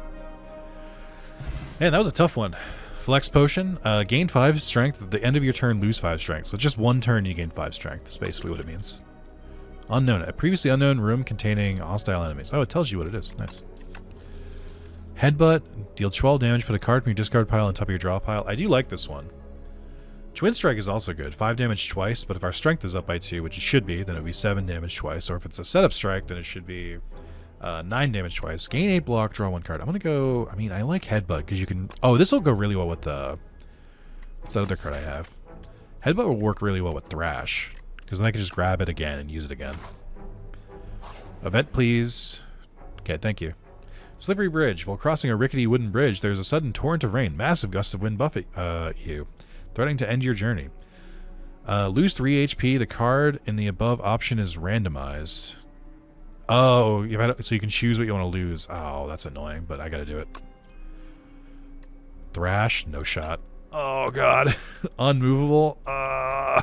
Man, that was a tough one. Flex Potion. Gain 5 strength. At the end of your turn, lose 5 strength. So just one turn, you gain 5 strength. That's basically what it means. Unknown. A previously unknown room containing hostile enemies. Oh, it tells you what it is. Nice. Headbutt. Deal 12 damage. Put a card from your discard pile on top of your draw pile. I do like this one. Twin Strike is also good. 5 damage twice, but if our strength is up by 2, which it should be, then it would be 7 damage twice. Or if it's a setup strike, then it should be 9 damage twice. Gain 8 block, draw 1 card. I'm going to go... I mean, I like Headbutt, because you can... Oh, this will go really well with the... What's that other card I have? Headbutt will work really well with Thrash, because then I can just grab it again and use it again. Event, please. Okay, thank you. Slippery Bridge. While crossing a rickety wooden bridge, there's a sudden torrent of rain. Massive gust of wind buffet you, threatening to end your journey. Lose 3 HP. The card in the above option is randomized. Oh, so you can choose what you want to lose. Oh, that's annoying, but I gotta do it. Thrash, no shot. Oh, God. Unmovable. I'm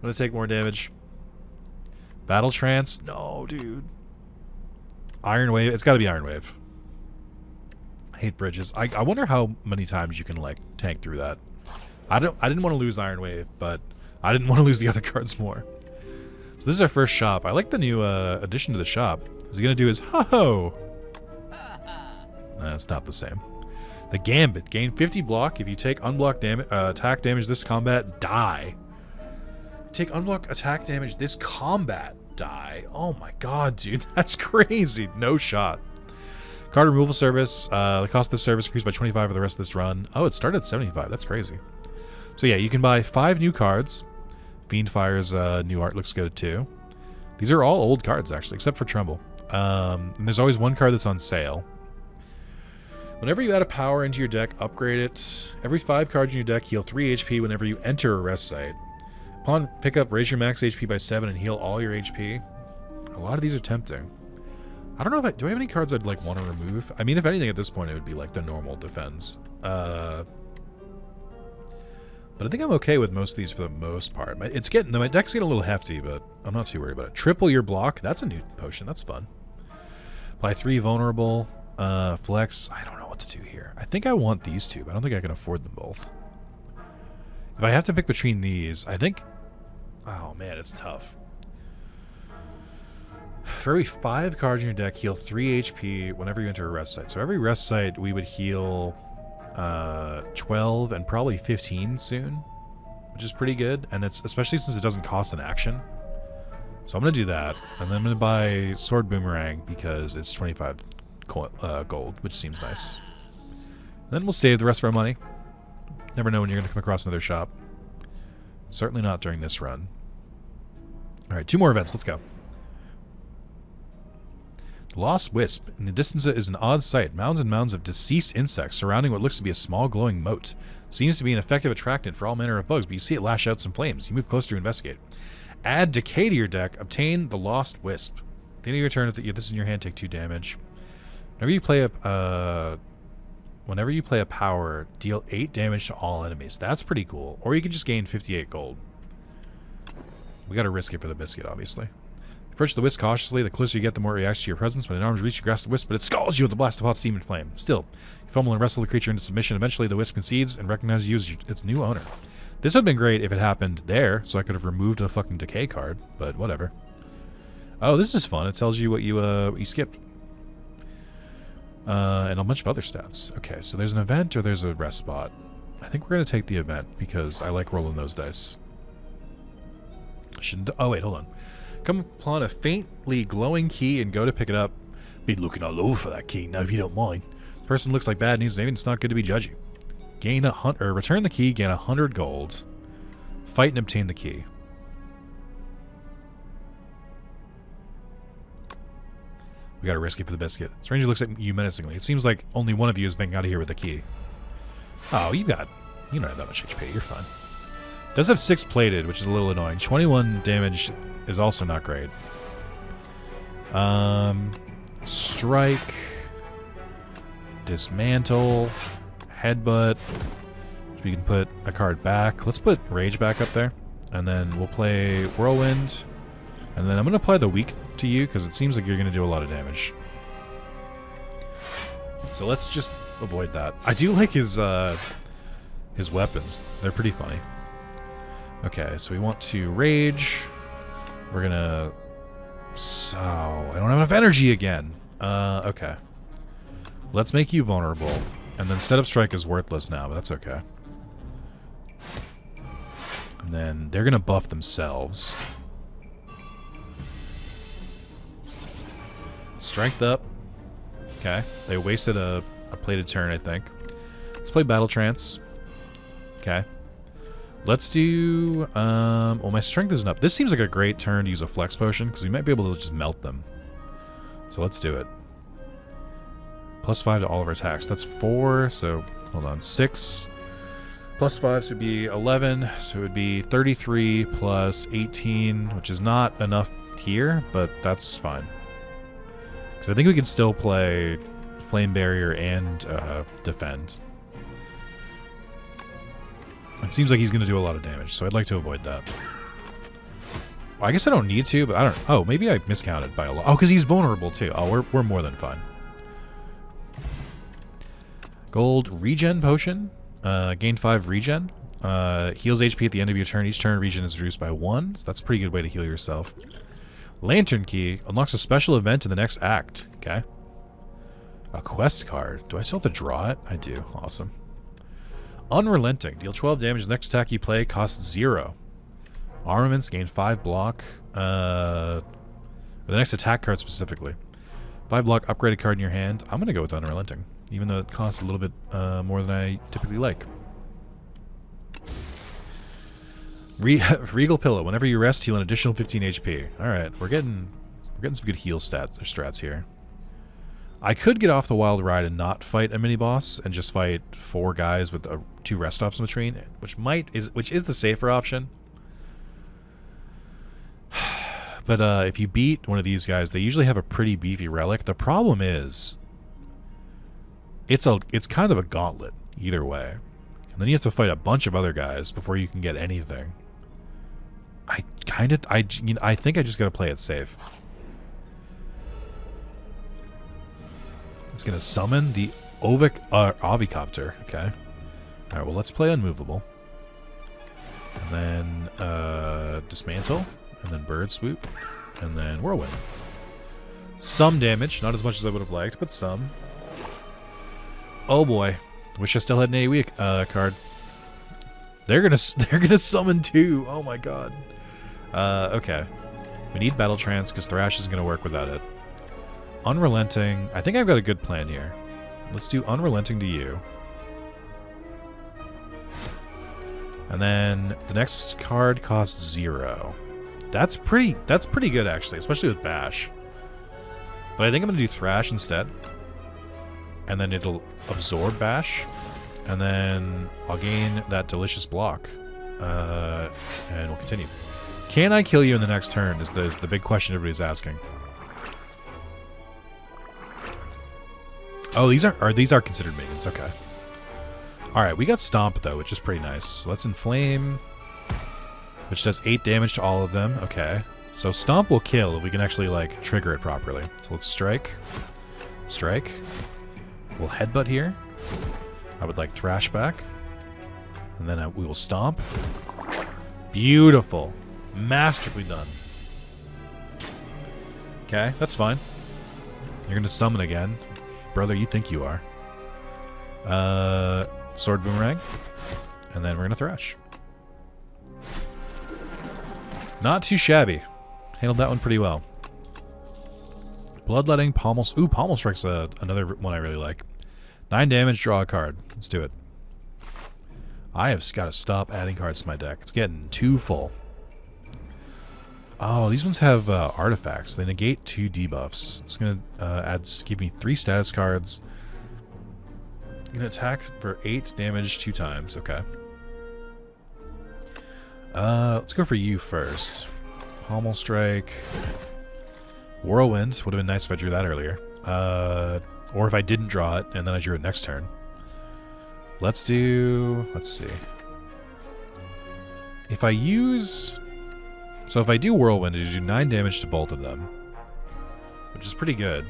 gonna take more damage. Battle Trance? No, dude. Iron Wave. It's gotta be Iron Wave. hate bridges. I wonder how many times you can like tank through that. I didn't want to lose Iron Wave, but I didn't want to lose the other cards more. So this is our first shop. I like the new addition to the shop. What's he gonna do is ho-ho. Nah, it's not the same. The Gambit. Gain 50 block. If you take unblock damage, attack damage this combat, die. Take unblock attack damage this combat, die. Oh my god, dude. That's crazy. No shot. Card removal service. The cost of this service increased by 25 for the rest of this run. Oh, it started at 75. That's crazy. So yeah, you can buy 5 new cards. Fiendfire's new art looks good too. These are all old cards actually, except for Tremble. And there's always one card that's on sale. Whenever you add a power into your deck, upgrade it. Every 5 cards in your deck heal 3 HP whenever you enter a rest site. Upon pickup, raise your max HP by 7 and heal all your HP. A lot of these are tempting. I don't know if do I have any cards I'd like want to remove? I mean, if anything at this point, it would be like the normal defense. But I think I'm okay with most of these for the most part. My deck's getting a little hefty, but I'm not too worried about it. Triple your block. That's a new potion. That's fun. Apply 3 vulnerable. Flex. I don't know what to do here. I think I want these two, but I don't think I can afford them both. If I have to pick between these, I think... Oh, man, it's tough. For every 5 cards in your deck, heal 3 HP whenever you enter a rest site. So every rest site, we would heal 12 and probably 15 soon, which is pretty good. And it's especially since it doesn't cost an action. So I'm going to do that. And then I'm going to buy Sword Boomerang because it's 25 gold, which seems nice. And then we'll save the rest of our money. Never know when you're going to come across another shop. Certainly not during this run. Alright, 2 more events. Let's go. The Lost Wisp. In the distance is an odd sight. Mounds and mounds of deceased insects surrounding what looks to be a small glowing moat. Seems to be an effective attractant for all manner of bugs, but you see it lash out some flames. You move closer to investigate. Add Decay to your deck. Obtain the Lost Wisp. At the end of your turn, if this is in your hand, take 2 damage. Whenever you play a power, deal 8 damage to all enemies. That's pretty cool. Or you can just gain 58 gold. We gotta risk it for the biscuit, obviously. Approach the wisp cautiously. The closer you get, the more it reacts to your presence. When an arm's reach, you grasp the wisp, but it scalds you with a blast of hot steam and flame. Still, you fumble and wrestle the creature into submission. Eventually, the wisp concedes and recognizes you as its new owner. This would have been great if it happened there, so I could have removed a fucking decay card, but whatever. Oh, this is fun. It tells you what you skipped. And a bunch of other stats. Okay, so there's an event or there's a rest spot. I think we're going to take the event because I like rolling those dice. Oh, wait, hold on. Come upon a faintly glowing key and go to pick it up. Been looking all over for that key, now if you don't mind. The person looks like bad news, maybe it's not good to be judgy. Return the key, gain 100 gold. Fight and obtain the key. We gotta risk it for the biscuit. Stranger looks at you menacingly. It seems like only one of you has been out of here with the key. Oh, you don't have that much HP. You're fine. Does have 6 plated, which is a little annoying. 21 damage is also not great. Strike. Dismantle. Headbutt. We can put a card back. Let's put Rage back up there. And then we'll play Whirlwind. And then I'm going to apply the Weak to you because it seems like you're going to do a lot of damage. So let's just avoid that. I do like his weapons. They're pretty funny. Okay, so we want to Rage. We're going to... So, I don't have enough energy again. Okay. Let's make you vulnerable. And then Setup Strike is worthless now, but that's okay. And then they're going to buff themselves. Strength up. Okay. They wasted a plated turn, I think. Let's play Battle Trance. Okay. Let's do... well, my strength isn't up. This seems like a great turn to use a Flex Potion, because we might be able to just melt them. So let's do it. +5 to all of our attacks. That's 4, so... Hold on. 6. +5, so it would be 11. So it would be 33 plus 18, which is not enough here, but that's fine. So I think we can still play Flame Barrier and defend. It seems like he's going to do a lot of damage, so I'd like to avoid that. Well, I guess I don't need to, but I don't... Oh, maybe I miscounted by a lot. Oh, because he's vulnerable too. Oh, we're more than fine. Gold regen potion. Gain 5 regen. Heals HP at the end of your turn. Each turn regen is reduced by 1. So that's a pretty good way to heal yourself. Lantern key unlocks a special event in the next act. Okay. A quest card. Do I still have to draw it? I do. Awesome. Unrelenting. Deal 12 damage. The next attack you play costs 0. Armaments. Gain 5 block. The next attack card specifically. 5 block upgraded card in your hand. I'm going to go with Unrelenting. Even though it costs a little bit more than I typically like. Regal Pillow. Whenever you rest, heal an additional 15 HP. Alright, we're getting some good heal strats here. I could get off the wild ride and not fight a mini-boss and just fight 4 guys with 2 rest stops in between, which is the safer option. But if you beat one of these guys, they usually have a pretty beefy relic. The problem is it's kind of a gauntlet either way. And then you have to fight a bunch of other guys before you can get anything. I think I just gotta play it safe. It's gonna summon the Ovicopter. Okay. Alright, well let's play Unmovable. And then Dismantle. And then Bird Swoop. And then Whirlwind. Some damage. Not as much as I would have liked, but some. Oh boy. Wish I still had an AoE card. They're gonna summon 2. Oh my god. Okay. We need Battle Trance because Thrash isn't gonna work without it. Unrelenting. I think I've got a good plan here. Let's do Unrelenting to you. And then the next card costs 0. That's pretty good actually, especially with Bash. But I think I'm gonna do Thrash instead. And then it'll absorb Bash. And then I'll gain that delicious block. And we'll continue. Can I kill you in the next turn is the big question everybody's asking. Oh, these are considered minions. Okay. Alright, we got Stomp though, which is pretty nice. So let's Inflame, which does 8 damage to all of them. Okay. So Stomp will kill if we can actually like trigger it properly. So let's Strike. Strike. We'll Headbutt here. I would like Thrash back. And then we will Stomp. Beautiful. Masterfully done. Okay, that's fine. You're going to summon again. Brother, you think you are. Sword Boomerang. And then we're going to Thrash. Not too shabby. Handled that one pretty well. Bloodletting, Pommel... Ooh, Pommel Strike's another one I really like. 9 damage, draw a card. Let's do it. I have got to stop adding cards to my deck. It's getting too full. Oh, these ones have artifacts. They negate 2 debuffs. It's going to give me 3 status cards. I'm going to attack for 8 damage 2 times. Okay. Let's go for you first. Pommel Strike. Whirlwind. Would have been nice if I drew that earlier. Or if I didn't draw it, and then I drew it next turn. Let's see. If I use... So if I do Whirlwind, I do 9 damage to both of them. Which is pretty good.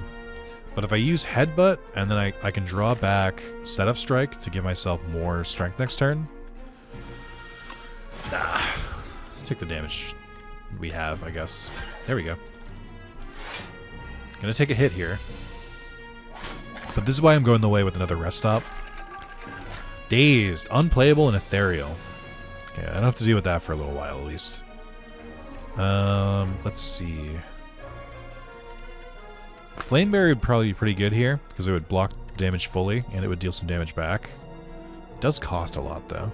But if I use Headbutt, and then I can draw back Setup Strike to give myself more strength next turn. Nah. Take the damage we have, I guess. There we go. Gonna take a hit here. But this is why I'm going the way with another rest stop. Dazed, Unplayable, and Ethereal. Okay, I don't have to deal with that for a little while at least. Let's see. Flameberry would probably be pretty good here because it would block damage fully and it would deal some damage back. It does cost a lot though.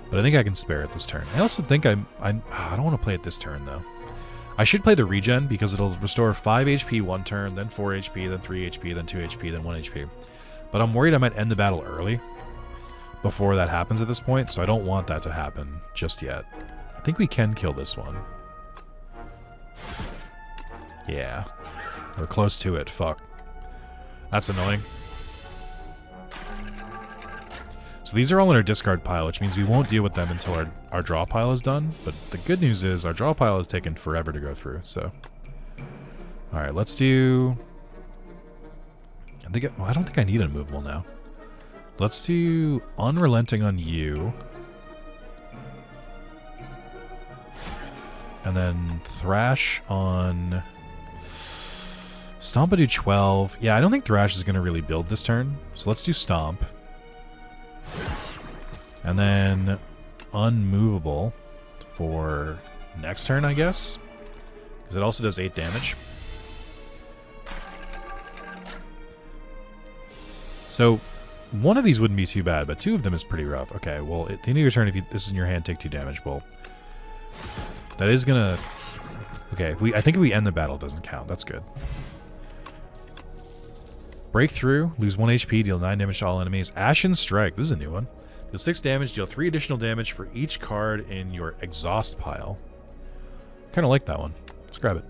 But I think I can spare it this turn. I also think I don't want to play it this turn though. I should play the regen because it'll restore 5 HP one turn, then 4 HP, then 3 HP, then 2 HP, then 1 HP. But I'm worried I might end the battle early before that happens at this point, so I don't want that to happen just yet. I think we can kill this one. Yeah. We're close to it. Fuck. That's annoying. So these are all in our discard pile, which means we won't deal with them until our draw pile is done. But the good news is our draw pile has taken forever to go through, so... Alright, let's do... Well, I don't think I need unmovable now. Let's do Unrelenting on you. And then Thrash on... Stomp would do 12. Yeah, I don't think Thrash is going to really build this turn. So let's do Stomp. And then Unmovable for next turn, I guess. Because it also does 8 damage. So one of these wouldn't be too bad, but 2 of them is pretty rough. Okay, well, at the end of your turn, if this is in your hand, take 2 damage. Well, that is going to... Okay, I think if we end the battle, it doesn't count. That's good. Breakthrough, lose 1 HP, deal 9 damage to all enemies. Ashen Strike, this is a new one. Deal 6 damage, deal 3 additional damage for each card in your exhaust pile. Kind of like that one. Let's grab it.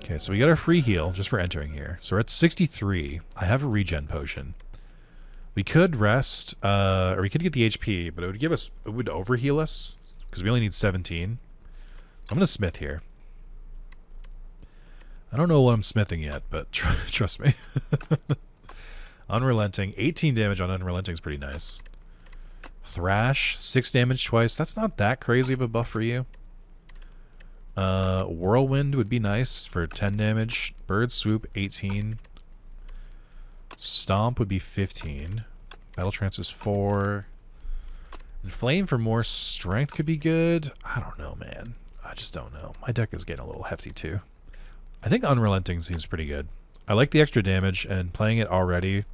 Okay, so we got our free heal just for entering here. So we're at 63. I have a regen potion. We could rest, or we could get the HP, but it would give us, it would overheal us because we only need 17. So I'm going to smith here. I don't know what I'm smithing yet, but trust me. Unrelenting. 18 damage on Unrelenting is pretty nice. Thrash. 6 damage twice. That's not that crazy of a buff for you. Whirlwind would be nice for 10 damage. Bird Swoop, 18. Stomp would be 15. Battle Trance is 4. And Flame for more strength could be good. I don't know, man. I just don't know. My deck is getting a little hefty, too. I think Unrelenting seems pretty good. I like the extra damage, and playing it already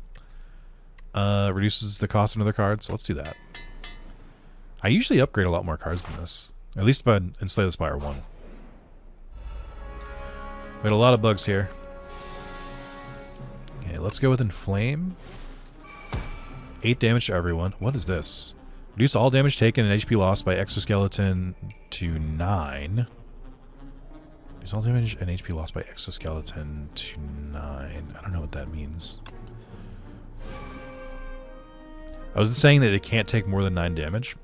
reduces the cost of another card, so let's do that. I usually upgrade a lot more cards than this. At least in Slay the Spire 1. We had a lot of bugs here. Okay, let's go with Inflame. 8 damage to everyone. What is this? Reduce all damage taken and HP lost by exoskeleton to 9. Reduce all damage and HP lost by exoskeleton to 9. I don't know what that means. I was saying that it can't take more than 9 damage.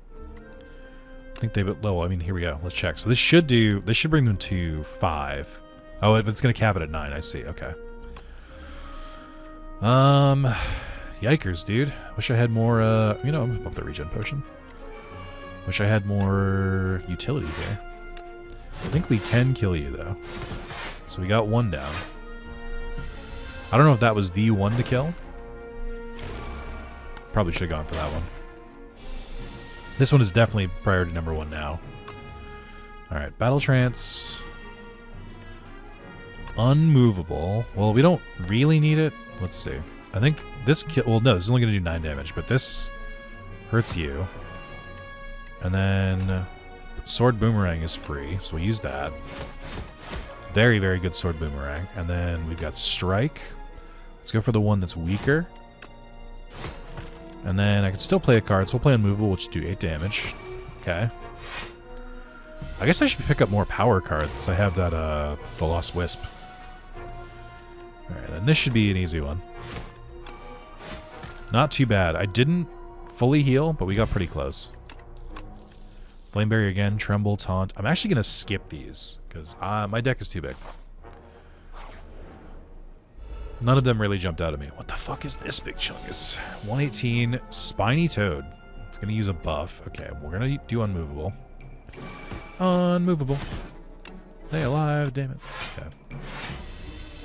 I think they... Well, I mean, here we go. Let's check. So this should bring them to 5. Oh, it's going to cap it at 9. I see. Okay. Yikers, dude. Wish I had more, you know, I'm going to pump the regen potion. Wish I had more utility here. I think we can kill you, though. So we got 1 down. I don't know if that was the one to kill. Probably should have gone for that one. This one is definitely priority number 1 now. Alright, Battle Trance. Unmovable. Well, we don't really need it. Let's see. I think this kill... Well, no, this is only going to do 9 damage, but this hurts you. And then Sword Boomerang is free, so we use that. Very, very good Sword Boomerang. And then we've got Strike. Let's go for the one that's weaker. And then I can still play a card, so we'll play Unmovable, which do 8 damage. Okay. I guess I should pick up more power cards since I have that, the Lost Wisp. Alright, and this should be an easy one. Not too bad. I didn't fully heal, but we got pretty close. Flame Barrier again, Tremble, Taunt. I'm actually going to skip these, because my deck is too big. None of them really jumped out at me. What the fuck is this big chungus? 118, Spiny Toad. It's going to use a buff. Okay, we're going to do Unmovable. Unmovable. Stay alive, damn it. Okay.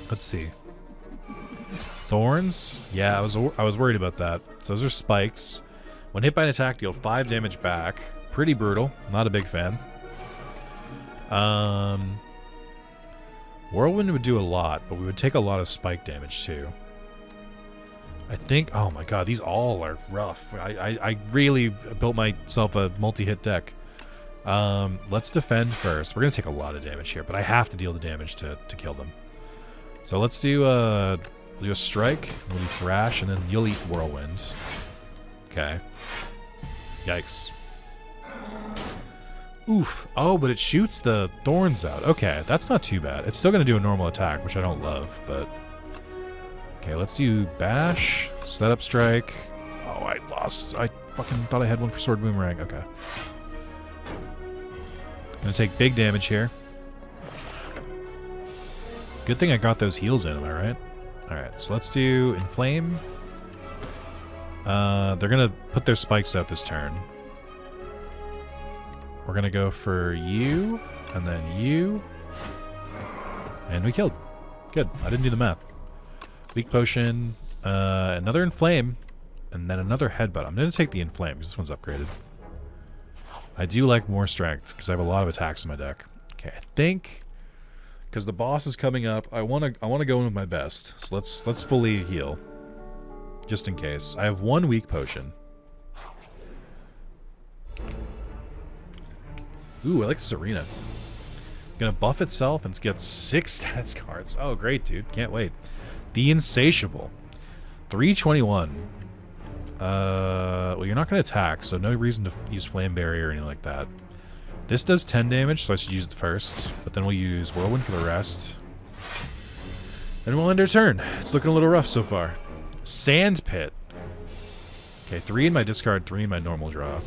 Let's see. Thorns? Yeah, I was worried about that. So those are spikes. When hit by an attack, deal 5 damage back. Pretty brutal. Not a big fan. Whirlwind would do a lot, but we would take a lot of spike damage too. I think... Oh my god, these all are rough. I really built myself a multi-hit deck. Let's defend first. We're going to take a lot of damage here, but I have to deal the damage to kill them. So let's do we'll do a Strike, we'll do Thrash, and then you'll eat Whirlwind. Okay. Yikes. Oof. Oh, but it shoots the thorns out. Okay, that's not too bad. It's still going to do a normal attack, which I don't love, but... Okay, let's do Bash, Set Up Strike. Oh, I lost. I fucking thought I had one for Sword Boomerang. Okay. Gonna take big damage here. Good thing I got those heals in, am I right? Alright, so let's do Inflame. They're gonna put their spikes out this turn. We're gonna go for you, and then you. And we killed. Good. I didn't do the math. Weak Potion, another Inflame, and then another Headbutt. I'm gonna take the Inflame, because this one's upgraded. I do like more strength, because I have a lot of attacks in my deck. Okay, I think... because the boss is coming up, I wanna go in with my best. So let's fully heal. Just in case. I have one weak potion. Ooh, I like this arena. Gonna buff itself and get 6 status cards. Oh, great, dude. Can't wait. The Insatiable. 321. Well, you're not gonna attack, so no reason to use Flame Barrier or anything like that. This does 10 damage, so I should use it first. But then we'll use Whirlwind for the rest. And we'll end our turn. It's looking a little rough so far. Sand Pit. Okay, 3 in my discard, 3 in my normal draw.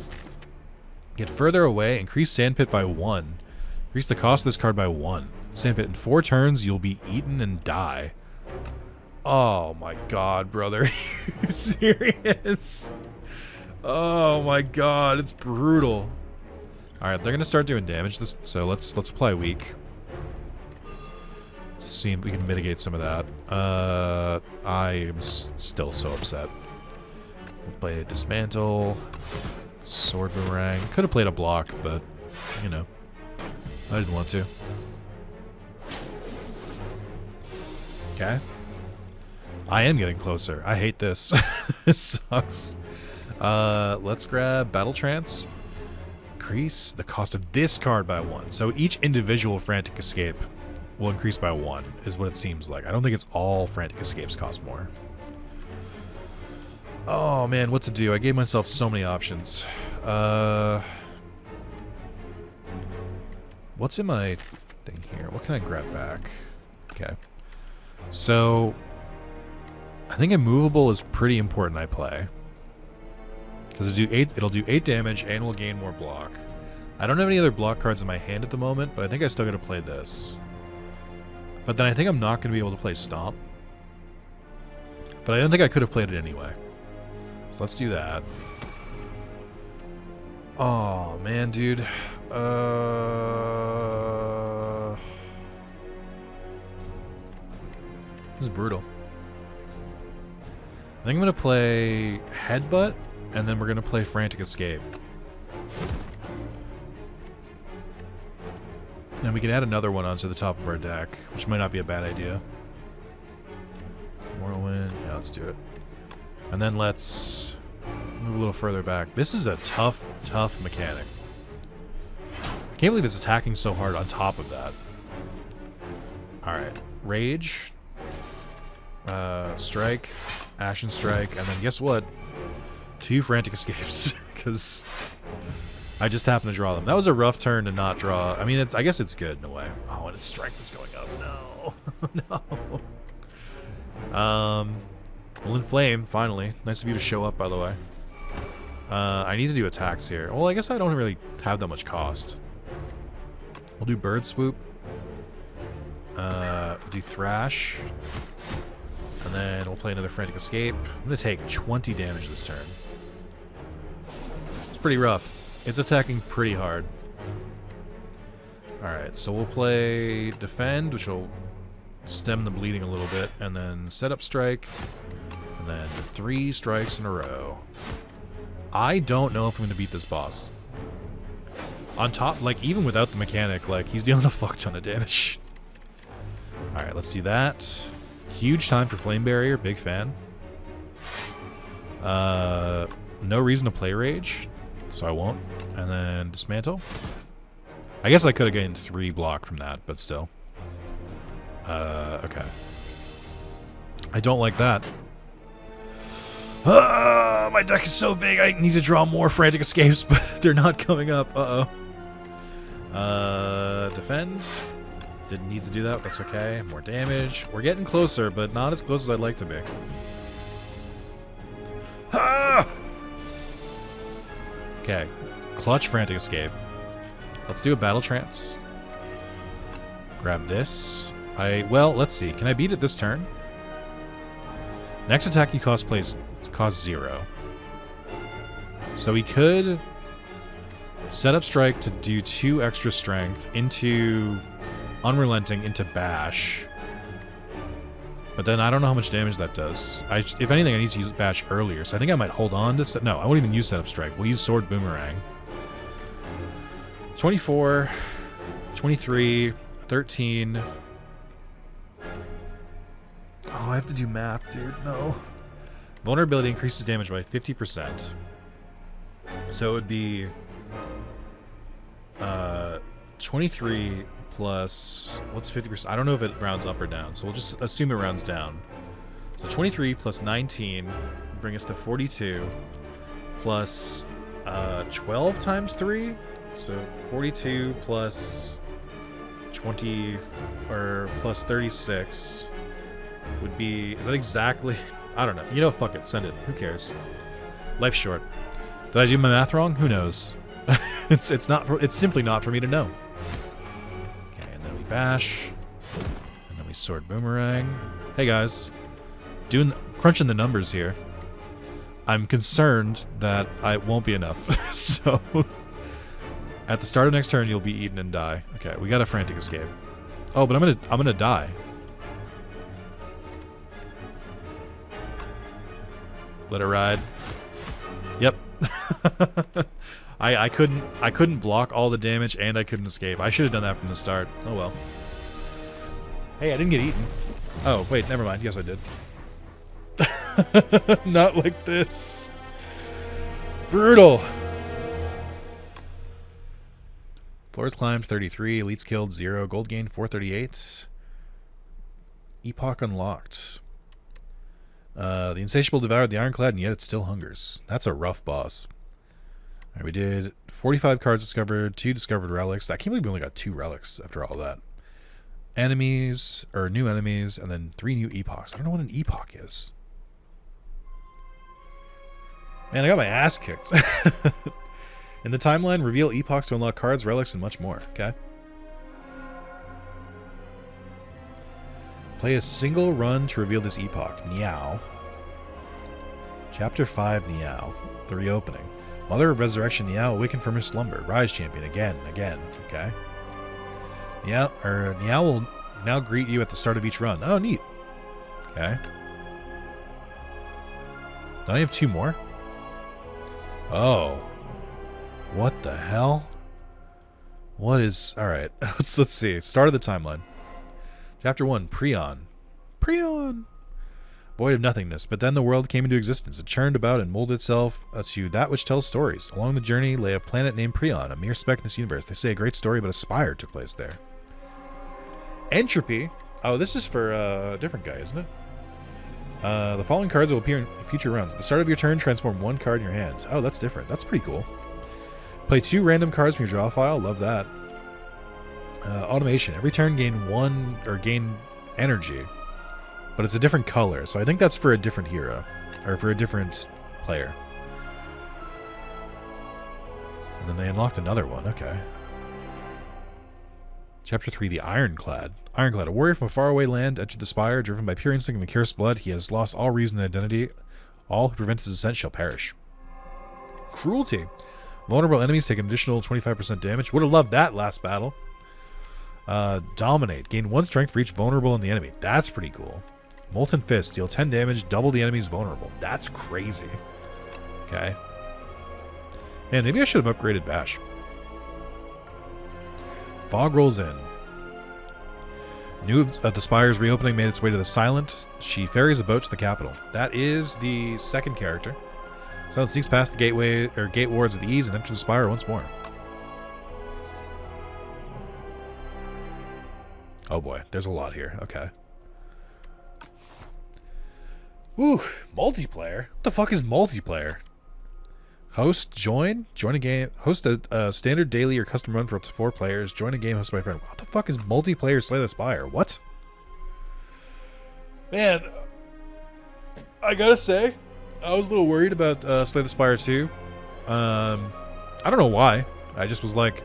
Get further away, increase Sand Pit by 1. Increase the cost of this card by 1. Sand Pit, in 4 turns, you'll be eaten and die. Oh my god, brother. Are you serious? Oh my god, it's brutal. Alright, they're gonna start doing damage, so let's apply weak. See if we can mitigate some of that. I am still so upset. We'll play a Dismantle. Sword Boomerang. Could have played a block, but, you know. I didn't want to. Okay. I am getting closer. I hate this. This sucks. Let's grab Battle Trance. Increase the cost of this card by 1. So each individual Frantic Escape will increase by 1, is what it seems like. I don't think it's all Frantic Escapes cost more. Oh man, what to do? I gave myself so many options. What's in my thing here? What can I grab back? Okay. So, I think Immovable is pretty important I play. Because it'll do 8 damage and we'll gain more block. I don't have any other block cards in my hand at the moment, but I think I still gotta play this. But then I think I'm not going to be able to play Stomp. But I don't think I could have played it anyway. So let's do that. Oh, man, dude. This is brutal. I think I'm going to play Headbutt, and then we're going to play Frantic Escape. And we can add another one onto the top of our deck, which might not be a bad idea. Whirlwind. Yeah, let's do it. And then let's move a little further back. This is a tough, tough mechanic. I can't believe it's attacking so hard on top of that. Alright. Rage. Strike. Ashen Strike. And then guess what? 2 Frantic Escapes. Because I just happened to draw them. That was a rough turn to not draw. I mean, I guess it's good in a way. Oh, and its strength is going up. No. No. Well, Inflame, finally. Nice of you to show up, by the way. I need to do attacks here. Well, I guess I don't really have that much cost. We'll do Bird Swoop. Do Thrash. And then we'll play another Frantic Escape. I'm going to take 20 damage this turn. It's pretty rough. It's attacking pretty hard. Alright, so we'll play Defend, which will stem the bleeding a little bit, and then Set Up Strike, and then 3 strikes in a row. I don't know if I'm going to beat this boss. On top, like, even without the mechanic, like, he's dealing a fuck ton of damage. Alright, let's do that. Huge time for Flame Barrier, big fan. No reason to play Rage, so I won't. And then Dismantle. I guess I could have gained 3 block from that, but still. Okay. I don't like that. My deck is so big, I need to draw more Frantic Escapes, but they're not coming up. Uh-oh. Defend. Didn't need to do that, that's okay. More damage. We're getting closer, but not as close as I'd like to be. Okay. Clutch Frantic Escape. Let's do a Battle Trance. Grab this. Well, let's see. Can I beat it this turn? Next attack you cost 0. So we could set up Strike to do 2 extra strength into Unrelenting into Bash. But then I don't know how much damage that does. If anything, I need to use Bash earlier. So I think I might hold on to... No, I won't even use Setup Strike. We'll use Sword Boomerang. 24, 23, 13... Oh, I have to do math, dude. No. Vulnerability increases damage by 50%. So it would be 23 plus... What's 50%? I don't know if it rounds up or down, so we'll just assume it rounds down. So 23 plus 19 would bring us to 42 plus 12 times 3. So 42 plus 20 or plus 36 would be... Is that exactly... I don't know. You know, fuck it. Send it. Who cares? Life's short. Did I do my math wrong? Who knows? It's simply not for me to know. Okay, and then we bash. And then we sword boomerang. Hey guys. Crunching the numbers here. I'm concerned that I won't be enough. So at the start of next turn you'll be eaten and die. Okay, we got a frantic escape. Oh, but I'm gonna die. Let it ride. Yep. I couldn't block all the damage and I couldn't escape. I should have done that from the start. Oh well. Hey, I didn't get eaten. Oh, wait, never mind. Yes, I did. Not like this. Brutal. Floors climbed 33, elites killed 0, gold gained 438. Epoch unlocked. The Insatiable devoured the Ironclad, and yet it still hungers. That's a rough boss. All right, we did 45 cards discovered, 2 discovered relics. I can't believe we only got 2 relics after all that. Enemies, or new enemies, and then 3 new epochs. I don't know what an epoch is. Man, I got my ass kicked. In the timeline, reveal epochs to unlock cards, relics, and much more. Okay. Play a single run to reveal this epoch. Niao. Chapter 5, Niao. The reopening. Mother of Resurrection Niao awakened from her slumber. Rise, champion, again. Okay. Niao will now greet you at the start of each run. Oh, neat. Okay. Don't I have 2 more? Oh. What the hell? What is... Alright. Let's see. Start of the timeline. Chapter 1, Prion. Void of nothingness, but then the world came into existence. It churned about and molded itself to that which tells stories. Along the journey lay a planet named Prion, a mere speck in this universe. They say a great story about a Spire took place there. Entropy. Oh, this is for a different guy, isn't it? The following cards will appear in future runs. At the start of your turn, transform 1 card in your hand. Oh, that's different. That's pretty cool. Play 2 random cards from your draw file. Love that. Automation. Every turn gain energy, but it's a different color. So I think that's for a different hero, or for a different player. And then they unlocked another one. Okay. Chapter 3, the Ironclad. Ironclad, a warrior from a faraway land, entered the Spire, driven by pure instinct and accursed blood. He has lost all reason and identity. All who prevent his ascent shall perish. Cruelty. Vulnerable enemies take an additional 25% damage. Would have loved that last battle. Dominate. Gain 1 strength for each vulnerable in the enemy. That's pretty cool. Molten Fist. Deal 10 damage. Double the enemy's vulnerable. That's crazy. Okay. Man, maybe I should have upgraded Bash. Fog rolls in. News of the Spire's reopening made its way to the Silent. She ferries a boat to the capital. That is the second character. Silent sneaks past the gateway or gate wards with ease and enters the Spire once more. Oh boy, there's a lot here. Okay. Ooh, multiplayer? What the fuck is multiplayer? Host, join a game. Host a standard daily or custom run for up to 4 players. Join a game hosted by a friend. What the fuck is multiplayer Slay the Spire? What? Man, I gotta say, I was a little worried about Slay the Spire 2. I don't know why. I just was like,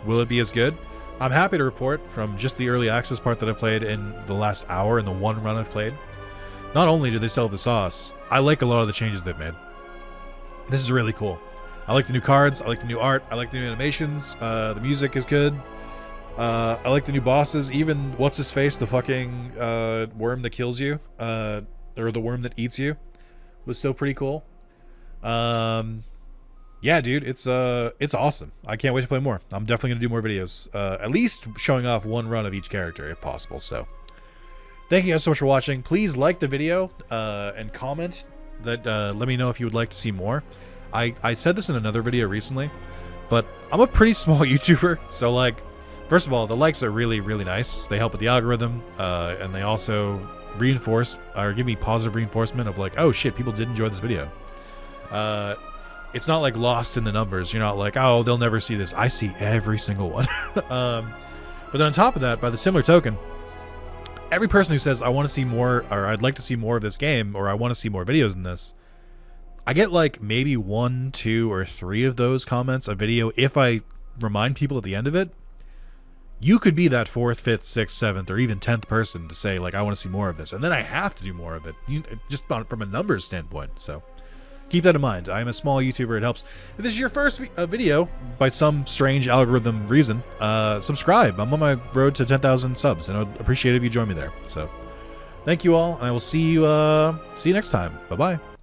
will it be as good? I'm happy to report from just the early access part that I've played in the last hour and the one run I've played, not only do they sell the sauce, I like a lot of the changes they've made. This is really cool. I like the new cards, I like the new art, I like the new animations, the music is good. I like the new bosses, even what's-his-face, the fucking worm that kills you, or the worm that eats you, was still pretty cool. Yeah, dude, it's awesome. I can't wait to play more. I'm definitely going to do more videos, at least showing off one run of each character, if possible, so... Thank you guys so much for watching. Please like the video and comment that let me know if you would like to see more. I said this in another video recently, but I'm a pretty small YouTuber, so like, first of all, the likes are really, really nice. They help with the algorithm, and they also reinforce or give me positive reinforcement of like, oh shit, people did enjoy this video. It's not like lost in the numbers. You're not like, oh, they'll never see this. I see every single one. But then on top of that, by the similar token, every person who says, I want to see more, or I'd like to see more of this game, or I want to see more videos in this, I get like maybe 1, 2, or 3 of those comments a video if I remind people at the end of it. You could be that 4th, 5th, 6th, 7th, or even 10th person to say, like, I want to see more of this. And then I have to do more of it, just from a numbers standpoint. So keep that in mind. I'm a small YouTuber. It helps. If this is your first video, by some strange algorithm reason, subscribe. I'm on my road to 10,000 subs, and I'd appreciate it if you join me there. So thank you all, and I will see you next time. Bye-bye.